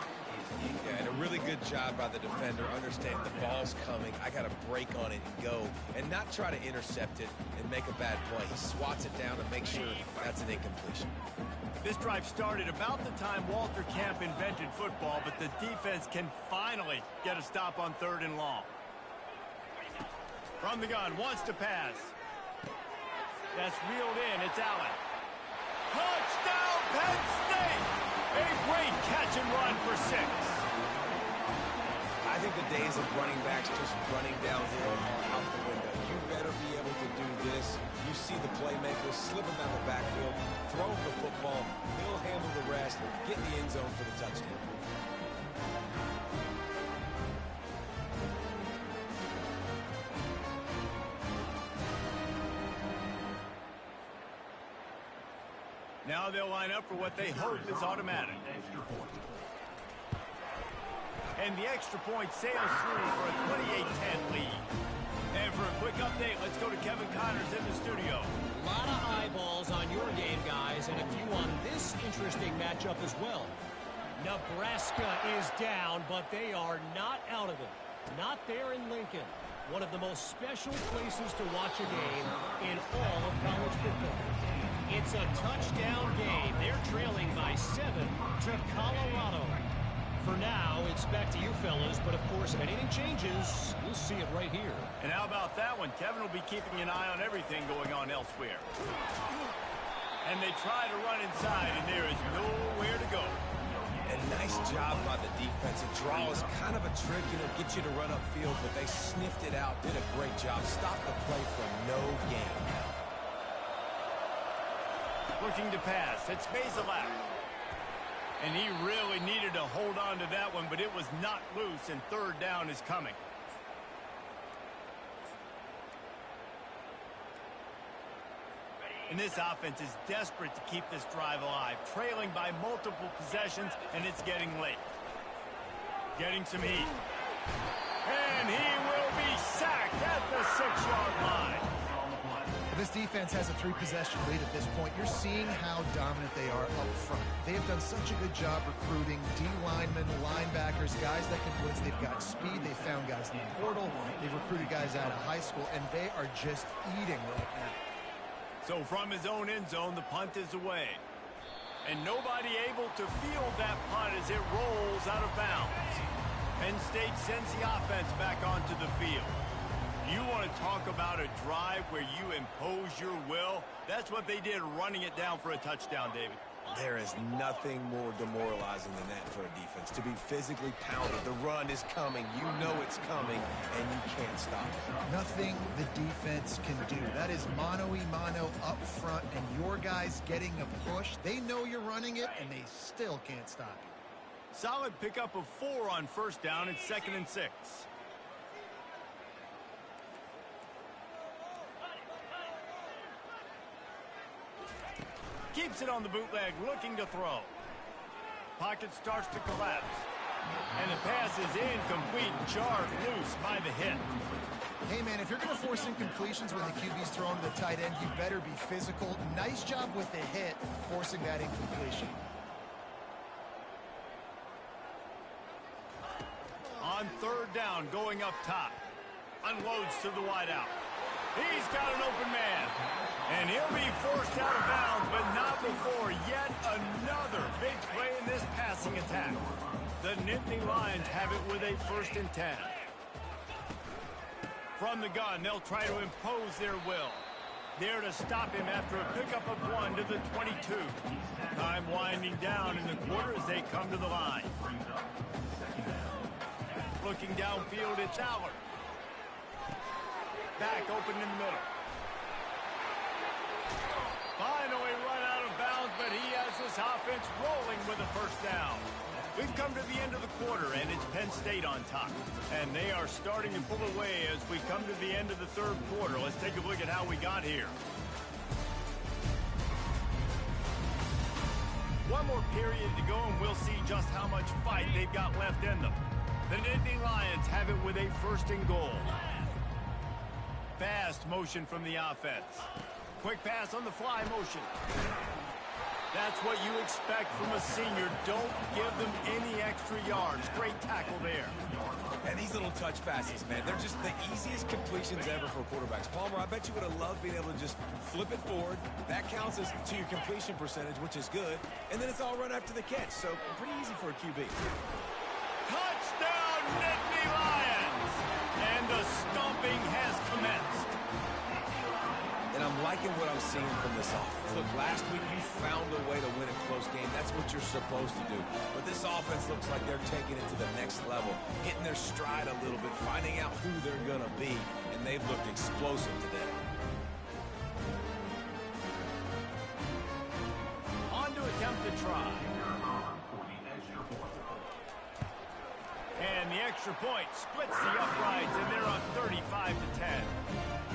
Yeah, and a really good job by the defender, understanding the ball's coming. I got to break on it and go, and not try to intercept it and make a bad play. He swats it down to make sure that's an incompletion. This drive started about the time Walter Camp invented football, but the defense can finally get a stop on 3rd and long. From the gun, wants to pass. That's reeled in, it's Allen. Touchdown, Penn State! A great catch and run for 6. I think the days of running backs just running downhill are out the window. You better be able to do this. You see the playmaker slipping down the backfield, throwing the football, he'll handle the rest, get in the end zone for the touchdown. Now they'll line up for what they hope is automatic. And the extra point sails through for a 28-10 lead. And for a quick update, let's go to Kevin Connors in the studio. A lot of eyeballs on your game, guys, and a few on this interesting matchup as well. Nebraska is down, but they are not out of it. Not there in Lincoln. One of the most special places to watch a game in all of college football. It's a touchdown game. They're trailing by 7 to Colorado. For now, it's back to you fellas, but of course, if anything changes, you'll see it right here. And how about that one? Kevin will be keeping an eye on everything going on elsewhere. And they try to run inside, and there is nowhere to go. And nice job by the defense. A draw is kind of a trick, get you to run upfield, but they sniffed it out, did a great job. Stopped the play for no gain. Looking to pass. It's Bazelak. And he really needed to hold on to that one, but it was not loose, and 3rd down is coming. And this offense is desperate to keep this drive alive, trailing by multiple possessions, and it's getting late. Getting some heat. And he will be sacked at the 6-yard line. This defense has a 3-possession lead at this point. You're seeing how dominant they are up front. They have done such a good job recruiting D-linemen, linebackers, guys that can blitz. They've got speed. They've found guys in the portal. They've recruited guys out of high school, and they are just eating right now. So from his own end zone, the punt is away. And nobody able to field that punt as it rolls out of bounds. Penn State sends the offense back onto the field. You want to talk about a drive where you impose your will? That's what they did, running it down for a touchdown, David. There is nothing more demoralizing than that for a defense, to be physically pounded. The run is coming. You know it's coming, and you can't stop it. Nothing the defense can do. That is mano-a-mano up front, and your guys getting a push. They know you're running it, and they still can't stop you. Solid pickup of 4 on first down. It's 2nd and 6. Keeps it on the bootleg, looking to throw. Pocket starts to collapse. And the pass is incomplete, jarred loose by the hit. Hey, man, if you're going to force incompletions when the QB's thrown to the tight end, you better be physical. Nice job with the hit, forcing that incompletion. On 3rd down, going up top. Unloads to the wideout. He's got an open man. And he'll be forced out of bounds, but not before yet another big play in this passing attack. The Nittany Lions have it with a 1st and 10. From the gun, they'll try to impose their will. There to stop him after a pickup of 1 to the 22. Time winding down in the quarter as they come to the line. Looking downfield, it's Aller. Back open in the middle. Finally run out of bounds, but he has this offense rolling with a 1st down. We've come to the end of the quarter, and it's Penn State on top. And they are starting to pull away as we come to the end of the 3rd quarter. Let's take a look at how we got here. One more period to go, and we'll see just how much fight they've got left in them. The Nittany Lions have it with a 1st and goal. Fast motion from the offense. Quick pass on the fly motion. That's what you expect from a senior. Don't give them any extra yards. Great tackle there. And these little touch passes, man, they're just the easiest completions ever for quarterbacks. Palmer, I bet you would have loved being able to just flip it forward. That counts as to your completion percentage, which is good. And then it's all run after the catch, so pretty easy for a QB. Touchdown, Nittany Lions! And the stomping has commenced. And I'm liking what I'm seeing from this offense. Look, last week you found a way to win a close game. That's what you're supposed to do. But this offense looks like they're taking it to the next level, hitting their stride a little bit, finding out who they're going to be. And they've looked explosive today. On to attempt to try. And the extra point splits the uprights, and they're up 35 to 10.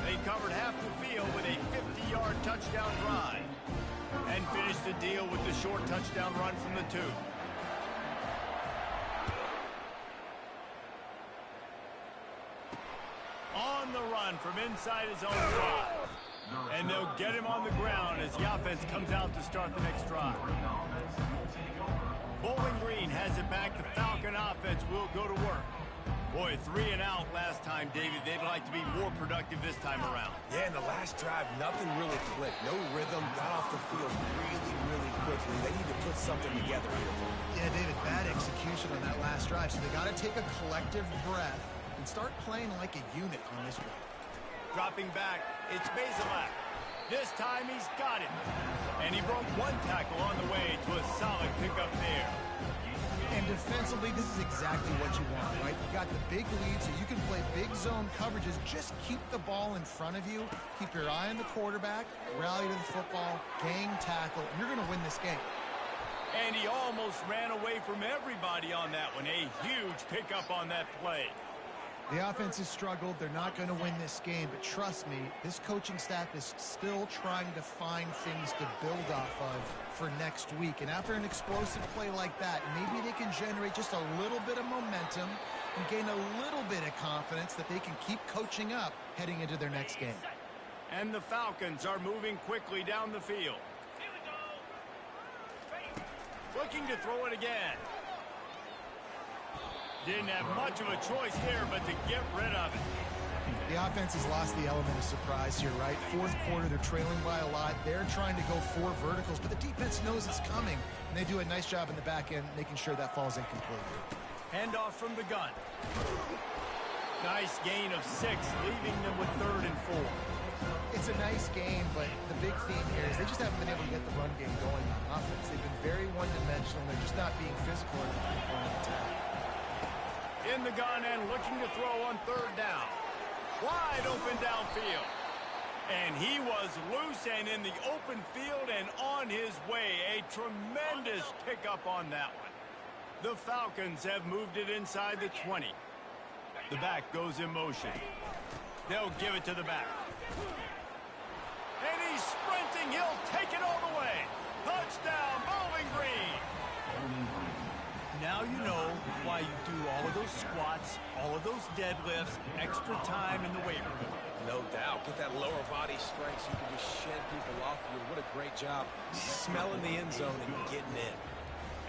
They covered half the field with a 50-yard touchdown drive and finished the deal with the short touchdown run from the 2. On the run from inside his own 5. And they'll get him on the ground as the offense comes out to start the next drive. Bowling Green has it back. The Falcon offense will go to work. Boy, 3 and out last time, David. They'd like to be more productive this time around. Yeah, in the last drive, nothing really clicked. No rhythm, got off the field really quickly. They need to put something together here. Yeah, David, bad execution on that last drive, so they got to take a collective breath and start playing like a unit on this drive. Dropping back, it's Bazelak. This time he's got it. And he broke 1 tackle on the way to a solid pickup there. And defensively, this is exactly what you want, right? You got the big lead, so you can play big zone coverages. Just keep the ball in front of you. Keep your eye on the quarterback. Rally to the football. Gang tackle. And you're going to win this game. And he almost ran away from everybody on that one. A huge pickup on that play. The offense has struggled. They're not going to win this game, but trust me, this coaching staff is still trying to find things to build off of for next week. And after an explosive play like that, maybe they can generate just a little bit of momentum and gain a little bit of confidence that they can keep coaching up heading into their next game. And the Falcons are moving quickly down the field. Looking to throw it again. Didn't have much of a choice there, but to get rid of it. The offense has lost the element of surprise here, right? Fourth quarter, they're trailing by a lot. They're trying to go 4 verticals, but the defense knows it's coming, and they do a nice job in the back end making sure that falls incomplete. Handoff from the gun. Nice gain of 6, leaving them with 3rd and 4. It's a nice game, but the big theme here is they just haven't been able to get the run game going on offense. They've been very one-dimensional, and they're just not being physical enough on the attack. In the gun and looking to throw on 3rd down. Wide open downfield. And he was loose and in the open field and on his way. A tremendous pickup on that one. The Falcons have moved it inside the 20. The back goes in motion. They'll give it to the back. And he's sprinting. He'll take it all the way. Touchdown, Bowling Green. Now you know why you do all of those squats, all of those deadlifts, extra time in the weight room. No doubt. Get that lower body strength so you can just shed people off you. What a great job smelling the end zone and getting in.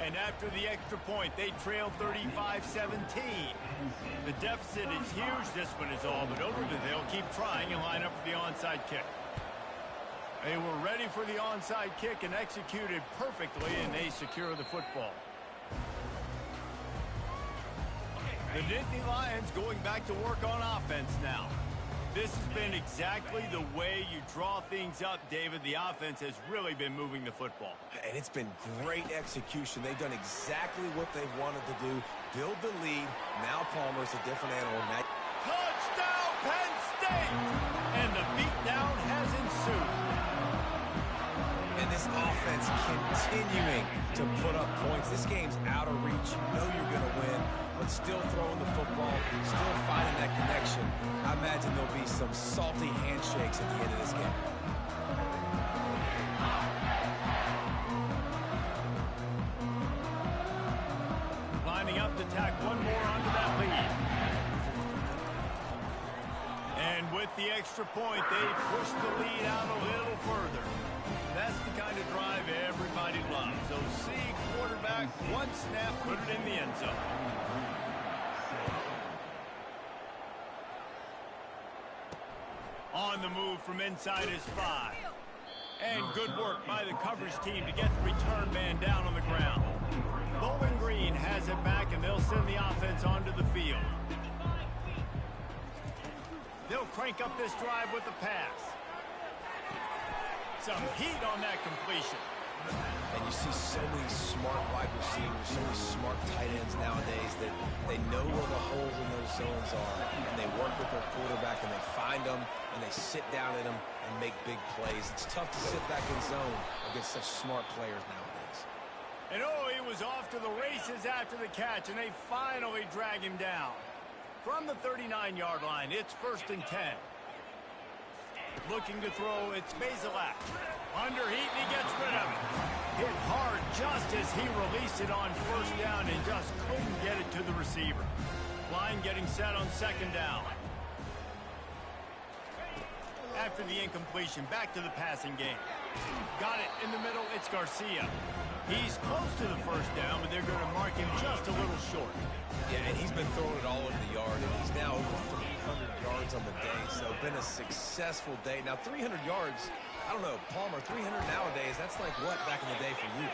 And after the extra point, they trail 35-17. The deficit is huge. This one is all but over, but they'll keep trying and line up for the onside kick. They were ready for the onside kick and executed perfectly, and they secure the football. The Nittany Lions going back to work on offense now. This has been exactly the way you draw things up, David. The offense has really been moving the football. And it's been great execution. They've done exactly what they've wanted to do. Build the lead. Now Palmer's a different animal. Now touchdown, Penn State! And the beatdown has ensued. And this offense continuing to put up points. This game's out of reach. You know you're going to win, but still throwing the football, still finding that connection. I imagine there'll be some salty handshakes at the end of this game. Lining up to tack one more onto that lead. And with the extra point, they push the lead out a little further. That's the kind of drive everybody loves. So see quarterback, one snap, put it in the end zone. On the move from inside his 5. And good work by the coverage team to get the return man down on the ground. Bowling Green has it back, and they'll send the offense onto the field. They'll crank up this drive with the pass. Some heat on that completion. And you see so many smart wide receivers, so many smart tight ends nowadays that they know where the holes in those zones are, and they work with their quarterback, and they find them, and they sit down at them and make big plays. It's tough to sit back in zone against such smart players nowadays. And oh, he was off to the races after the catch, and they finally drag him down. From the 39-yard line, it's 1st and 10. Looking to throw, it's Bazelak. Under heat, and he gets rid of it. Hit hard just as he released it on 1st down and just couldn't get it to the receiver. Line getting set on 2nd down. After the incompletion, back to the passing game. Got it in the middle, it's Garcia. He's close to the 1st down, but they're going to mark him just a little short. Yeah, and he's been throwing it all over the yard, and he's now over 300 yards on the day, so been a successful day. Now, 300 yards, I don't know, Palmer, 300 nowadays, that's like what back in the day for you?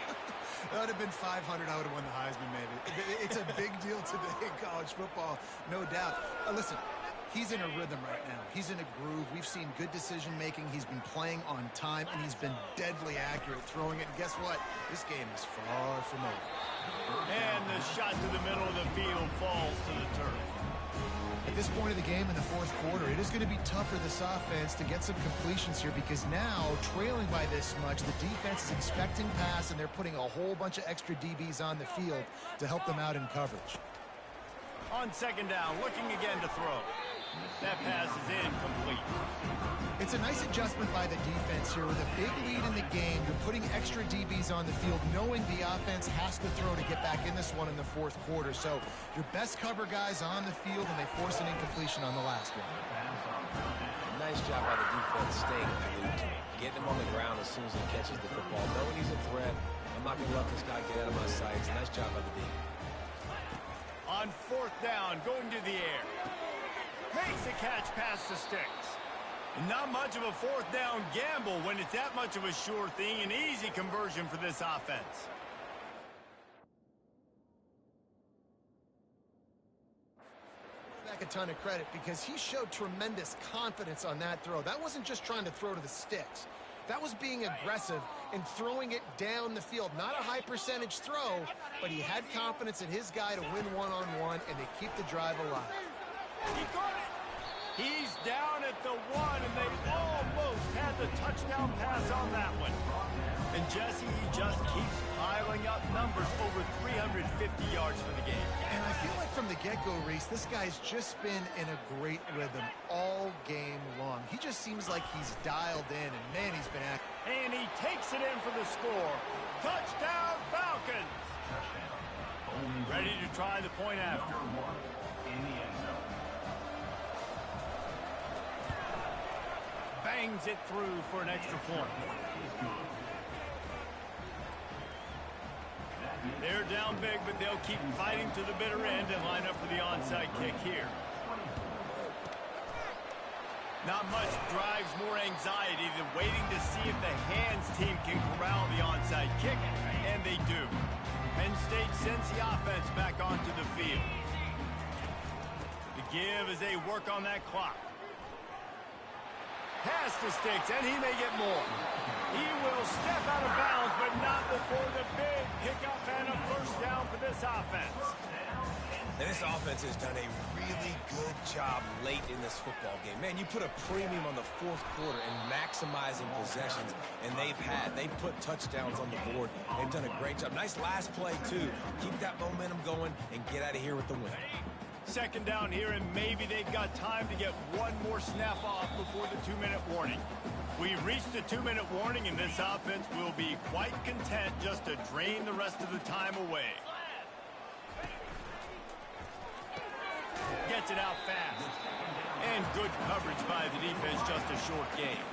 That would have been 500, I would have won the Heisman, maybe. It's a big deal today in college football, no doubt. Listen, he's in a rhythm right now. He's in a groove. We've seen good decision-making. He's been playing on time, and he's been deadly accurate throwing it. And guess what? This game is far from over. And the shot to the middle of the field falls to the turf. At this point of the game in the 4th quarter, it is going to be tough for this offense to get some completions here because now, trailing by this much, the defense is expecting pass, and they're putting a whole bunch of extra DBs on the field to help them out in coverage. On second down, looking again to throw. That pass is incomplete. It's a nice adjustment by the defense here. With a big lead in the game, you're putting extra DBs on the field, knowing the offense has to throw to get back in this one in the fourth quarter. So your best cover guys on the field, and they force an incompletion on the last one. Nice job by the defense staying glued to him. Getting him on the ground as soon as he catches the football. Knowing he's a threat, I'm not going to let this guy get out of my sights. Nice job by the D. On fourth down, going to the air. Makes a catch past the sticks. Not much of a fourth down gamble when it's that much of a sure thing. An easy conversion for this offense. Back a ton of credit because he showed tremendous confidence on that throw. That wasn't just trying to throw to the sticks. That was being aggressive and throwing it down the field. Not a high percentage throw, but he had confidence in his guy to win one-on-one and to keep the drive alive. He got it. He's down at the 1, and they almost had the touchdown pass on that one. And Jesse, he just keeps piling up numbers, over 350 yards for the game. And I feel like from the get-go, Reese, this guy's just been in a great rhythm all game long. He just seems like he's dialed in, and man, he's been active. And he takes it in for the score. Touchdown, Falcons! Ready to try the point after. Bangs it through for an extra point. They're down big, but they'll keep fighting to the bitter end and line up for the onside kick here. Not much drives more anxiety than waiting to see if the hands team can corral the onside kick, and they do. Penn State sends the offense back onto the field. The give as they work on that clock. Past the sticks, and he may get more. He will step out of bounds, but not before the big pickup and a first down for this offense. And this offense has done a really good job late in this football game. Man, you put a premium on the fourth quarter and maximizing possessions, and they've put touchdowns on the board. They've done a great job. Nice last play, too. Keep that momentum going and get out of here with the win. Second down here, and maybe they've got time to get one more snap off before the 2-minute warning. We've reached the 2-minute warning, and this offense will be quite content just to drain the rest of the time away. Gets it out fast. And good coverage by the defense, just a short game.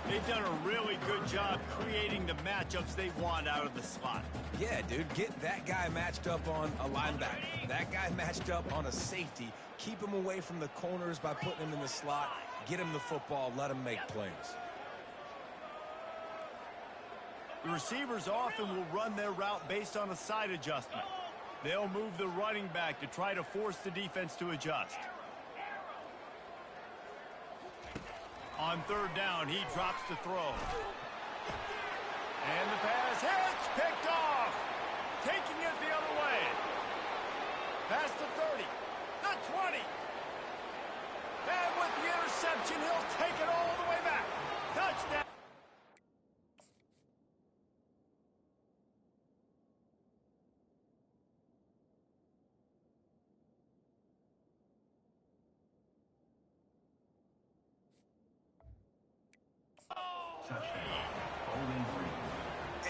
They've done a really good job creating the matchups they want out of the slot. Yeah, dude, get that guy matched up on a linebacker. That guy matched up on a safety. Keep him away from the corners by putting him in the slot. Get him the football, let him make plays. The receivers often will run their route based on a side adjustment. They'll move the running back to try to force the defense to adjust. On third down, he drops to throw. And the pass hits, picked off. Taking it the other way. Past the 30, the 20. And with the interception, he'll take it all the way back. Touchdown.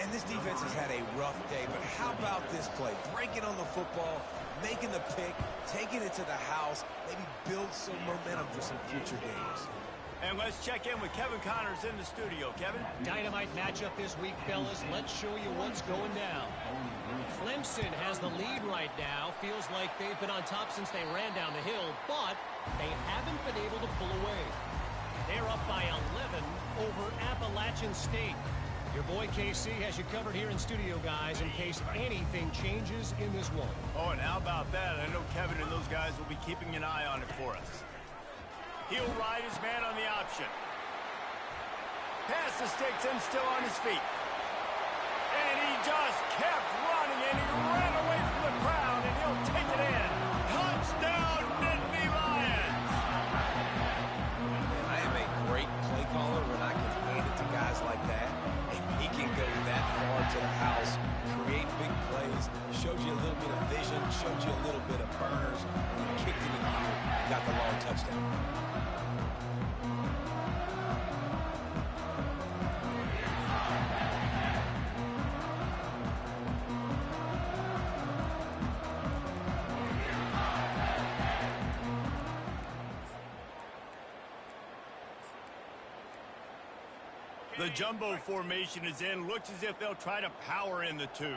And this defense has had a rough day, but how about this play? Breaking on the football, making the pick, taking it to the house, maybe build some momentum for some future games. And let's check in with Kevin Connors in the studio. Kevin? Dynamite matchup this week, fellas. Let's show you what's going down. Clemson has the lead right now. Feels like they've been on top since they ran down the hill, but they haven't been able to pull away. They're up by 11 over Appalachian State. Your boy KC has you covered here in studio, guys, in case anything changes in this one. Oh, and how about that? I know Kevin and those guys will be keeping an eye on it for us. He'll ride his man on the option. Past the sticks and still on his feet. And he just kept running, and he ran away from the crowd, and he'll take it in. Touchdown, Nittany Lions! I am a great play caller when I can hand it to guys like that. He can go that far to the house, create big plays, shows you a little bit of vision, shows you a little bit of burners. got the long touchdown. The jumbo formation is in. Looks as if they'll try to power in the two.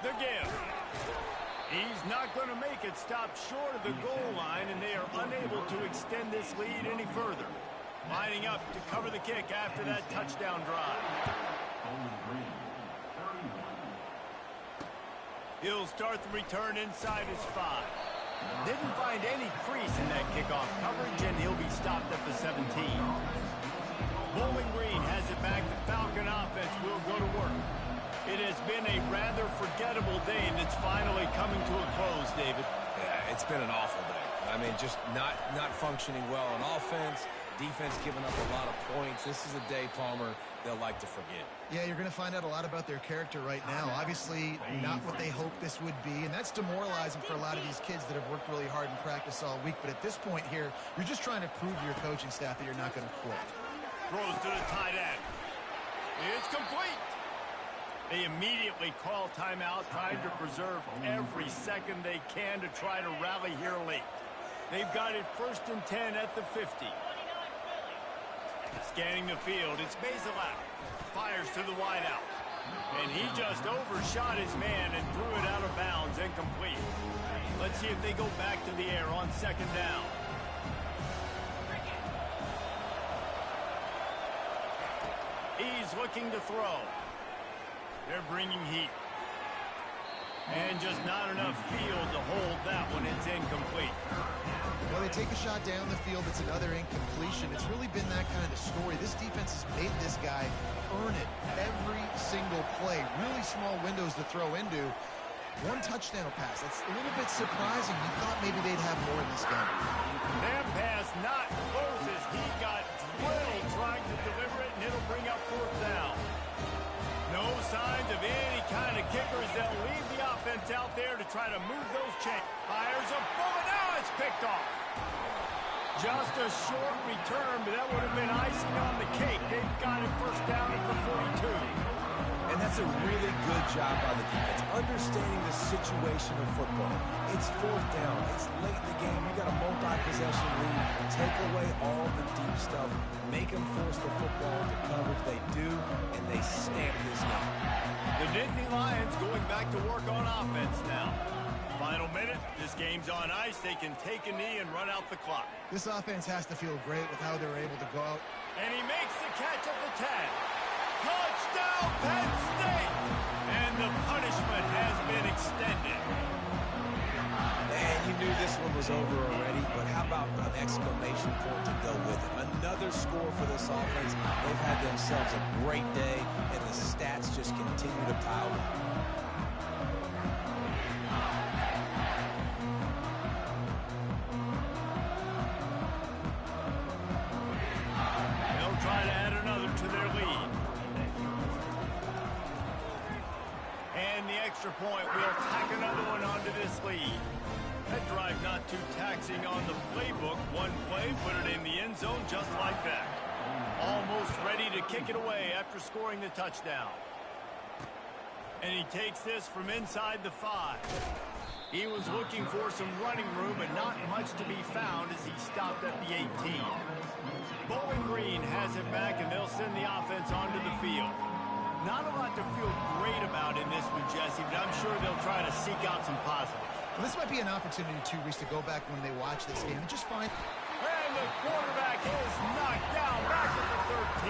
The give. He's not going to make it. Stop short of the goal line, and they are unable to extend this lead any further. Lining up to cover the kick after that touchdown drive. He'll start the return inside his 5. Didn't find any crease in that kickoff coverage, and he'll be stopped at the 17. Bowling Green has it back. The Falcon offense will go to work. It has been a rather forgettable day, and it's finally coming to a close, David. Yeah, it's been an awful day. I mean, just not functioning well on offense. Defense giving up a lot of points. This is a day, Palmer, they'll like to forget. Yeah, you're going to find out a lot about their character right now. Obviously, not what they hoped this would be, and that's demoralizing for a lot of these kids that have worked really hard in practice all week. But at this point here, you're just trying to prove to your coaching staff that you're not going to quit. Throws to the tight end. It's complete. They immediately call timeout, trying to preserve every second they can to try to rally here late. They've got it 1st and 10 at the 50. Scanning the field, it's Bazelak. Fires to the wideout. And he just overshot his man and threw it out of bounds, incomplete. Let's see if they go back to the air on 2nd down. He's looking to throw. They're bringing heat. And just not enough field to hold that one. It's incomplete. Well, they take a shot down the field. It's another incompletion. It's really been that kind of story. This defense has made this guy earn it every single play. Really small windows to throw into. 1 touchdown pass. That's a little bit surprising. You thought maybe they'd have more in this game. That pass not close as he got drilled trying to deliver it, and it'll bring up 4th down. No signs of any kind of kickers. They'll leave the offense out there to try to move those chains. Fires a bullet. Now it's picked off. Just a short return, but that would have been icing on the cake. They've got it 1st down at the 42. And that's a really good job by the defense, understanding the situation of football. It's 4th down. It's late in the game. You got a multi-possession lead. Take away all the deep stuff. Make them force the football into coverage. They do, and they stamp this game. The Nittany Lions going back to work on offense now. Final minute. This game's on ice. They can take a knee and run out the clock. This offense has to feel great with how they're able to go out. And he makes the catch at the 10. Touchdown, Penn State! And the punishment has been extended. Man, you knew this one was over already, but how about an exclamation point to go with it? Another score for this offense. They've had themselves a great day, and the stats just continue to pile up. They'll try to add another to their lead. And the extra point will tack another one onto this lead. That drive not too taxing on the playbook. One play, put it in the end zone just like that. Almost ready to kick it away after scoring the touchdown. And he takes this from inside the 5. He was looking for some running room, but not much to be found as he stopped at the 18. Bowling Green has it back, and they'll send the offense onto the field. Not a lot to feel great about in this one, Jesse, but I'm sure they'll try to seek out some positives. Well, this might be an opportunity, too, Reese, to go back when they watch this game and just find... And the quarterback is knocked down back at the 13.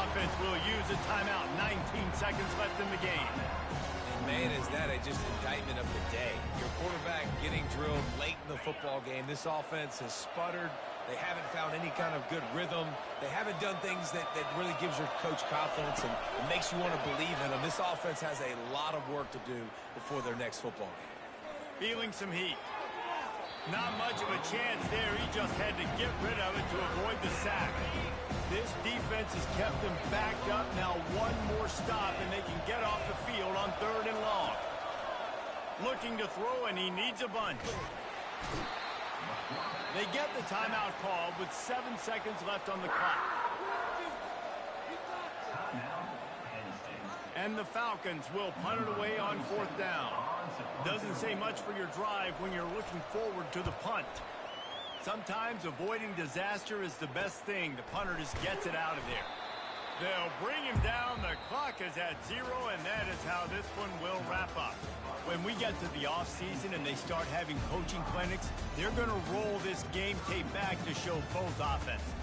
Offense will use a timeout. 19 seconds left in the game. And man, is that just indictment of the day. Your quarterback getting drilled late in the football game. This offense has sputtered. They haven't found any kind of good rhythm. They haven't done things that really gives your coach confidence and makes you want to believe in them. This offense has a lot of work to do before their next football game. Feeling some heat. Not much of a chance there. He just had to get rid of it to avoid the sack. This defense has kept them backed up. Now one more stop, and they can get off the field on 3rd and long. Looking to throw, and he needs a bunch. They get the timeout called with 7 seconds left on the clock. And the Falcons will punt it away on 4th down. Doesn't say much for your drive when you're looking forward to the punt. Sometimes avoiding disaster is the best thing. The punter just gets it out of there. They'll bring him down. The clock is at 0, and that is how this one will wrap up. When we get to the offseason and they start having coaching clinics, they're going to roll this game tape back to show both offenses.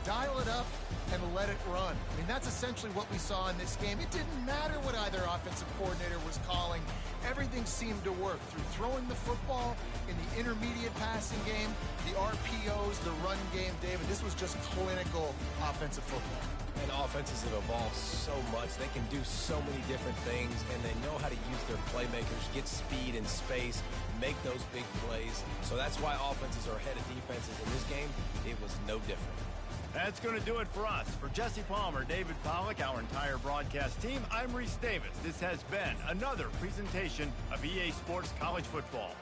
Dial it up and let it run. I mean, that's essentially what we saw in this game. It didn't matter what either offensive coordinator was calling. Everything seemed to work through throwing the football in the intermediate passing game, the RPOs, the run game. David, this was just clinical offensive football. And offenses have evolved so much. They can do so many different things, and they know how to use their playmakers, get speed and space, make those big plays. So that's why offenses are ahead of defenses. In this game, it was no different. That's going to do it for us. For Jesse Palmer, David Pollack, our entire broadcast team, I'm Reese Davis. This has been another presentation of EA Sports College Football.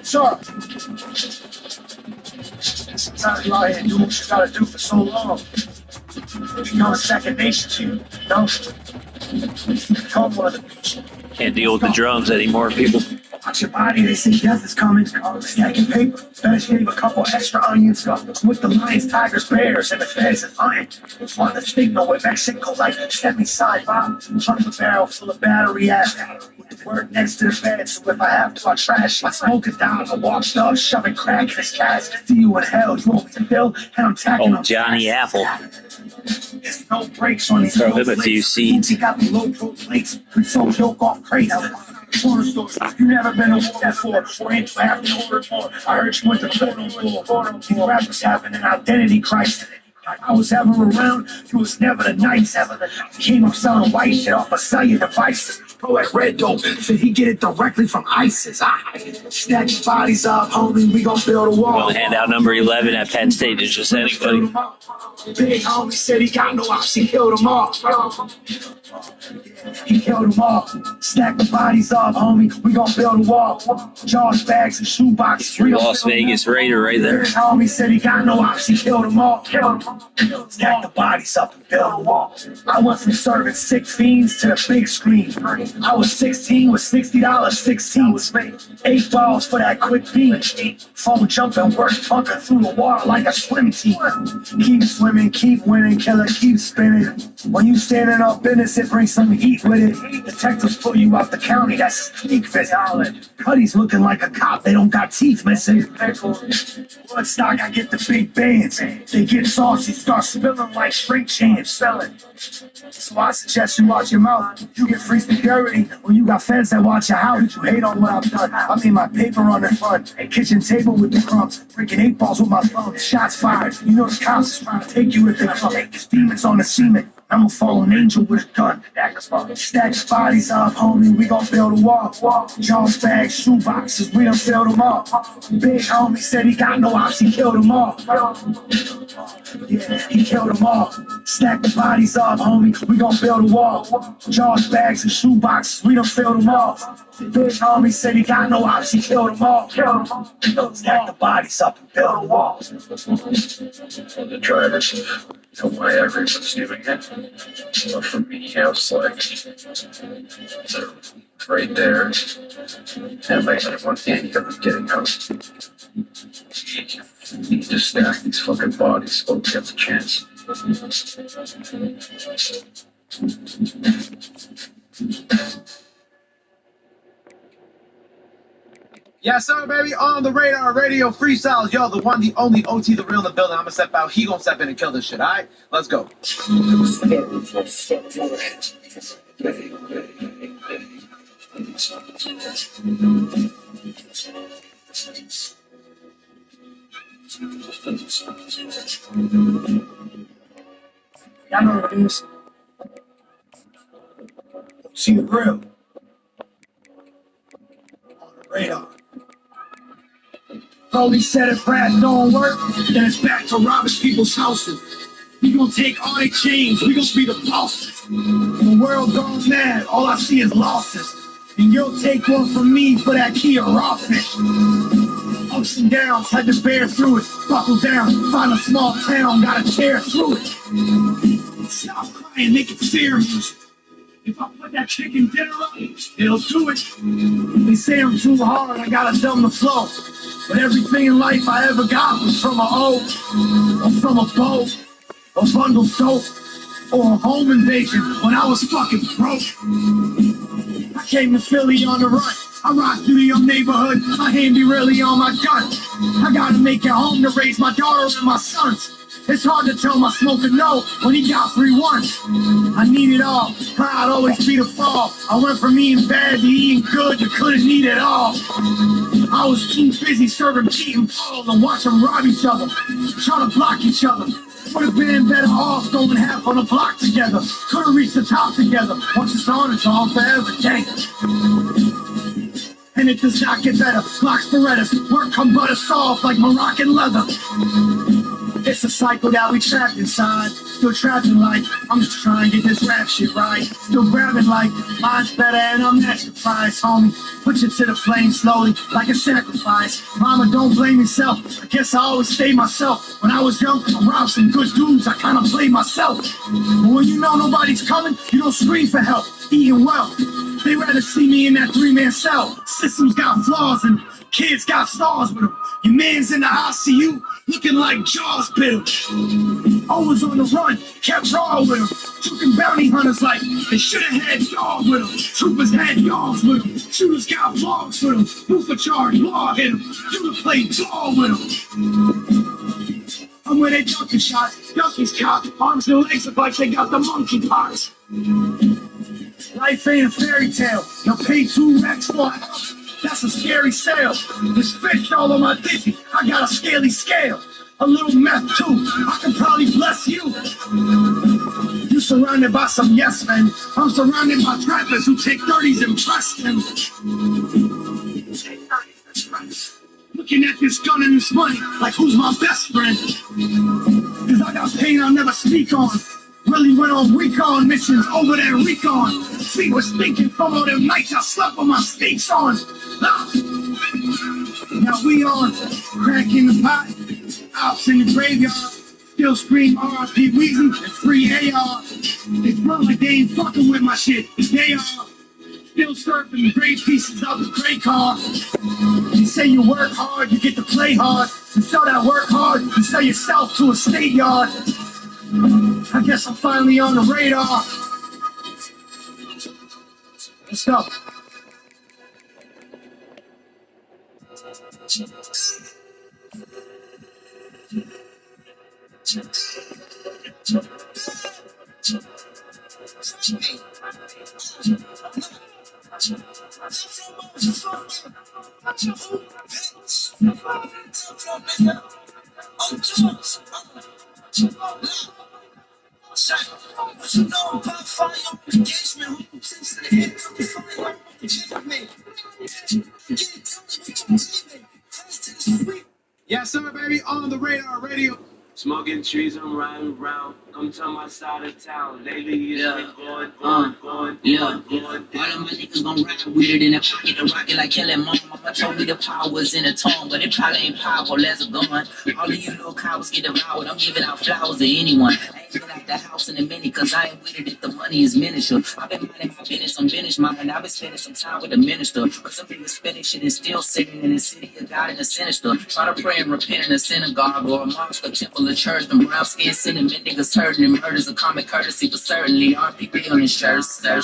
Sir, sometimes you out here do what you gotta do for so long. Become a second nation to you, no? Become one of the beach. Can't deal with the drums anymore, people. Watch your body, they say death is coming. Stacking paper, better shave a couple extra onions. With the lions, tigers, bears, and the feds and iron. On the signal with Mexico like semi-side bomb. Chuck the barrel full of battery ass. With the word next to the bed, so if I have to, I trash it. I smoke it down, I washed up, shoving crack in his cask. See you in hell, you want me to bill? And I'm tacking Oh, Johnny Apple. There's no brakes on these Throw him a few seeds. He got the low pro plates. We so joke off crazy. Porn stores, you never been to war before, or ain't you have to order more. I heard you went to porno. These rappers having an identity crisis. I was ever around, you was never the nice. Came up selling white shit off of cellular devices. Bro at Red Dope, said he get it directly from ISIS. Stack your bodies up, homie, we gon' build a wall. Well, handout number 11 at Penn State is just anybody. Big homie said he got no ops, he killed them all. He killed them all. Stack the bodies up, homie, we gon' build a wall. Jaws, bags, and shoeboxes. Las Vegas Raider right there. Big homie said he got no ops, he killed them all. Stack the bodies up and build a wall. I went from serving 6 fiends to the big screen. I was 16 with $60, 16 was me. 8 balls for that quick beam. Phone jumping, work punking through the water like a swim team. Keep swimming, keep winning, killer, keep spinning. When you standing up business, it brings some heat with it. Detectives pull you out the county, that's a sneak fit. Cuddy's looking like a cop, they don't got teeth missing. Woodstock, I get the big bands. They get saucy, start spilling like shrink chance. Selling. So I suggest you watch your mouth. You get free security when you got feds that watch your house. You hate on what I've done. I made my paper on the front. Kitchen table with the crumbs. Freaking 8 balls with my thumb. Shots fired. You know the cops is trying to take you if they come. There's demons on the cement. I'm a fallen angel with a gun. Stack your bodies up, homie, we gon' build a wall. Jaws, bags, shoeboxes, we done filled them all. Big homie said he got no ops, he killed them all. Yeah, he killed them all. Stack the bodies up, homie, we gon' build a wall. Jaws, bags, and shoeboxes, we done filled them all. Big homie said he got no ops, he killed them all. Stack the bodies up and build a wall. The drivers, know why everyone's doing it. But for me, I was like, they're right there. And like, I want any of them getting out. You need to stack these fucking bodies so we get the chance. Yes, sir, baby. On the radar, radio freestyles. Yo, the one, the only OT, the real in the building. I'm gonna step out. He gonna step in and kill this shit. All right, let's go. Y'all know what it is. See the grill. On the radar. Police said if rap don't work, then it's back to robbing people's houses. We gon' take all their chains, we gon' be the bosses. The world gone mad, all I see is losses. And you'll take one from me for that key of raw fish. Ups and downs, had to bear through it. Buckle down, find a small town, gotta tear through it. Stop crying, make it serious. If I put that chicken dinner up, it'll do it. They say I'm too hard, I gotta dumb the flow. But everything in life I ever got was from a O, or from a boat, or bundled soap, or a home invasion when I was fucking broke. I came to Philly on the run. I rock through the neighborhood, my hand be really on my gun. I gotta make it home to raise my daughter and my sons. It's hard to tell my smoker no when he got 3 ones. I need it all, I'd always be the fall. I went from eating bad to eating good, you couldn't eat it all. I was too busy serving Pete and Paul and watch them rob each other, trying to block each other. Would've been better off going half on a block together. Could've reached the top together. Once it's on forever, dang. And it does not get better. Blocks Berettas, work come butter soft like Moroccan leather. It's a cycle that we trapped inside. Still trapped in life. I'm just trying to get this rap shit right. Still grabbing like mine's better and I'm that surprised, homie. Push it to the flame slowly like a sacrifice. Mama, don't blame yourself. I guess I always stay myself. When I was young, I robbed some good dudes. I kind of played myself. But when you know nobody's coming, you don't scream for help. Eating well. They rather see me in that 3-man cell. Systems got flaws and kids got stars with them. Your man's in the ICU. Looking like Jaws bit him. Always on the run, kept raw with him. Shooting bounty hunters like they should've had y'all with him. Troopers had y'alls with him. Shooters got vlogs with him. Who for charge, law hit him. You to play ball with him. I'm where they junkie shots, junkies cop. Arms and legs look like they got the monkey pox. Life ain't a fairy tale. You'll pay 2 racks for it. That's a scary sale. There's fish all on my digit. I got a scaly scale. A little meth too. I can probably bless you. You surrounded by some yes men. I'm surrounded by trappers who take 30s and trust them. Looking at this gun and this money, like who's my best friend? Cause I got pain I'll never speak on. Really went on recon missions over there in recon. Feet was thinking from all them nights I slept with my skates on. Now we on, cracking the pot, ops in the graveyard. Still scream R.I.P. Weezy and free AR. They front like they ain't fucking with my shit. They are still surfing gray pieces out the gray car. You say you work hard, you get to play hard. You sell that work hard, you sell yourself to a state yard. I guess I'm finally on the radar. Let's go. Yes, sir, baby, on the radar radio. Smoking trees, I'm riding around. I'm to my side of town. Lately, it's been going. All of my niggas gon' ride with it in the pocket, the rocket like killing mom. Mama told me the power was in the tongue, but it probably ain't powerful as a gun. All of you little cowards get devoured. I'm giving out flowers to anyone. I ain't been out the house in a minute, cause I ain't with it if the money is miniature. I've been minding my business, I'm finished mine. I've been spending some time with the minister. But some niggas finish it and still sitting in the city of God in the sinister. Try to pray and repent in a synagogue or a mosque, a temple, a church. Them brown skin cinnamon niggas hurting and murders a common courtesy, but certainly RPP on his shirts. My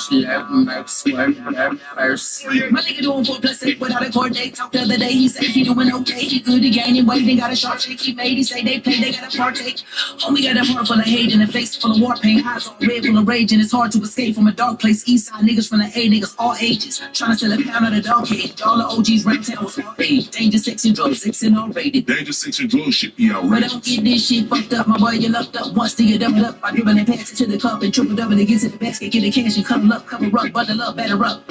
nigga doing 4+8 without a court date. Talked the other day, he said he doing okay. He good, he gaining weight, they got a sharp shake he made. He say they play, they gotta partake. Homie got a heart full of hate and a face full of war paint. Eyes all red full of rage and it's hard to escape from a dark place. East side niggas from the A, niggas all ages. Trying to sell a pound of the dog cage. All the OGs round town was all age. Danger, sex, and drugs, 6 and all rated. Danger, sex, and drugs shit be outrageous. But don't get this shit fucked up, my boy, you lucked up. Once till you double up, I dribble and pass it to the cup and triple double it, gets in the basket, get the cash and cuddle up, cover up, bundle up, batter up.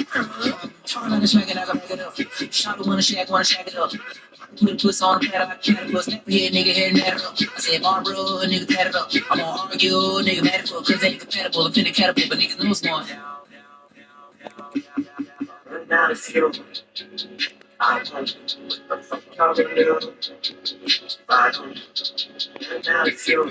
Turn on the smack and I can back it up. Shot wanna shag it up. Put a puss on the platter, I can't puss. Snap your head, nigga, hair and matter up. I said, Barbara, nigga, pat it up. I'm gonna argue, nigga, mad at fuck, cause they ain't compatible. I'm finna catapult, but niggas know what's going down. Now it's here. I don't know what the fuck y'all been doing. I don't know. Now it's here.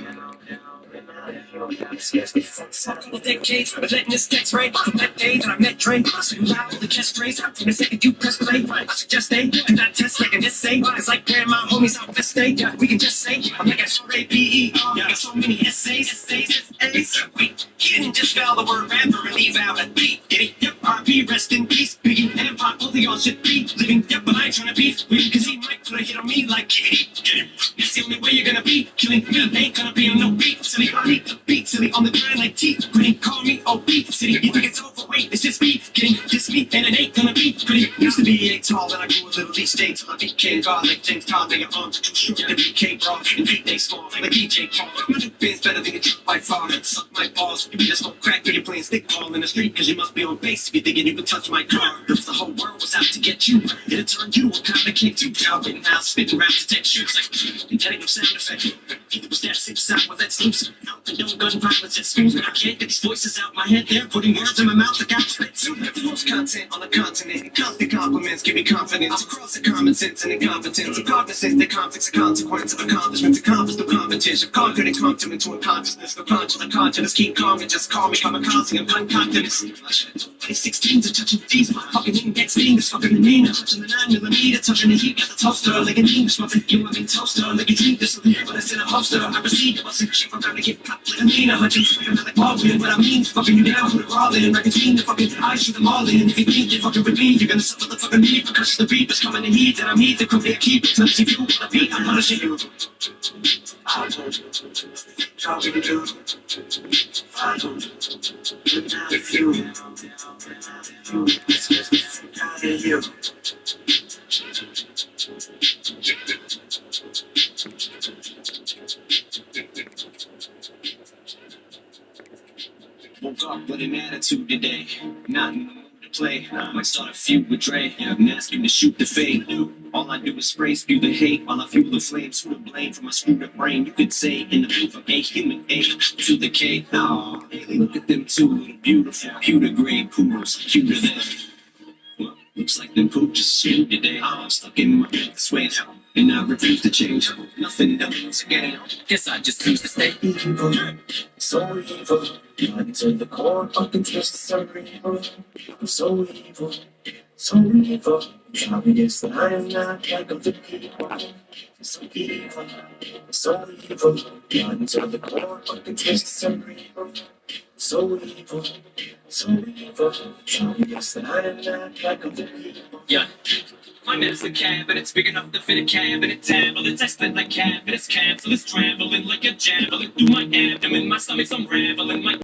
Couple decades, but letting this text right from that day that I met Dre. So you loud with the chest raised. In a second, you press play. I suggest they do not test like an essay. It's like grandma, homies out best day. Yeah, we can just say, I'm like a R-A-P-E. Yeah, I got so many essays. Wait, he didn't just spell the word rapper and leave out a beat. Did he? Yep, R.P. rest in peace. Biggie and Pop, both of y'all should be living. Yep, but I ain't trying to be weird, cause he might put a hit on me like Kitty. That's the only way you're gonna be killing me. Ain't gonna be on no beat. Silly, I need the beat. Silly on the grind like teeth. Couldn't call me OB. City, you think it's overweight? It's just me getting this me, and it ain't gonna be pretty. Used to be 8 tall, and I grew a little each day till I became God like James Todd. They your arms are too short to became broad, and beat they small like DJ Paul. My new band's better than a truck by far. Suck my balls. You be just don't crack when you're playing stick ball in the street, cause you must be on base if you're thinking you can touch my car. If the whole world was out to get you, it'd turn you a kind of kid too. Out in house, spitting around to take shoots like getting no sound effect. People stash six sound while that's loose. Out the no gun violence at schools, but I can't get these voices out my head. They're putting words in my mouth like I'm spit too. The most content on the continent. Constant compliments give me confidence. Across the common sense and incompetence. I'm cognizant the conflicts, the consequence of accomplishments. Accomplish the competition. Conquered and come into unconsciousness. The conscious, the conscious. Keep calm and just call me kamikaze. I'm unconfident. 2016's a touching these. My fucking index fingers fucking the Nina. Touching the 9mm. Touching the heat. Got the toaster. Like an English. My you want me toaster. Like a drink. This but it's in a holster. I received it. Wasn't cheap. I'm trying to get popped. What I mean, I'm a juice, I'm like Baldwin. What I mean, fucking you down, put it all in. Like a team, the fucking I shoot them all in. If you think you're fucking with me, you're gonna suffer the fucking need. Because the beat is coming to heat, and I'm heat to come here, keep it. So if you wanna beat, I'm punishing you. I don't try to do. I don't not if you. You. Woke up with an attitude today, not in the mood to play. Might start a feud with Dre, I'm asking to shoot the fade. All I do is spray, spew the hate while I fuel the flames. Who to blame for my screwed up brain? You could say in the booth of a human A to the K. Oh, look at them two little beautiful, pewter grade poodles, cuter than. Well, looks like them poop just screwed today. I'm stuck in my sway now, and I refuse to change. Nothing else again. Guess I just choose to stay evil. So evil. Until the core fucking twisted so evil. So evil. So evil. It's obvious that I am not like other people. So evil. So evil. Until the core fucking twisted so evil. So evil. So evil. It's obvious that I am not like other people. Yeah. My medicine cabinet's big enough to fit a cabinet tablet. I split like cabinets, cancel, it's traveling like a javelin through my abdomen. My stomach's unraveling. My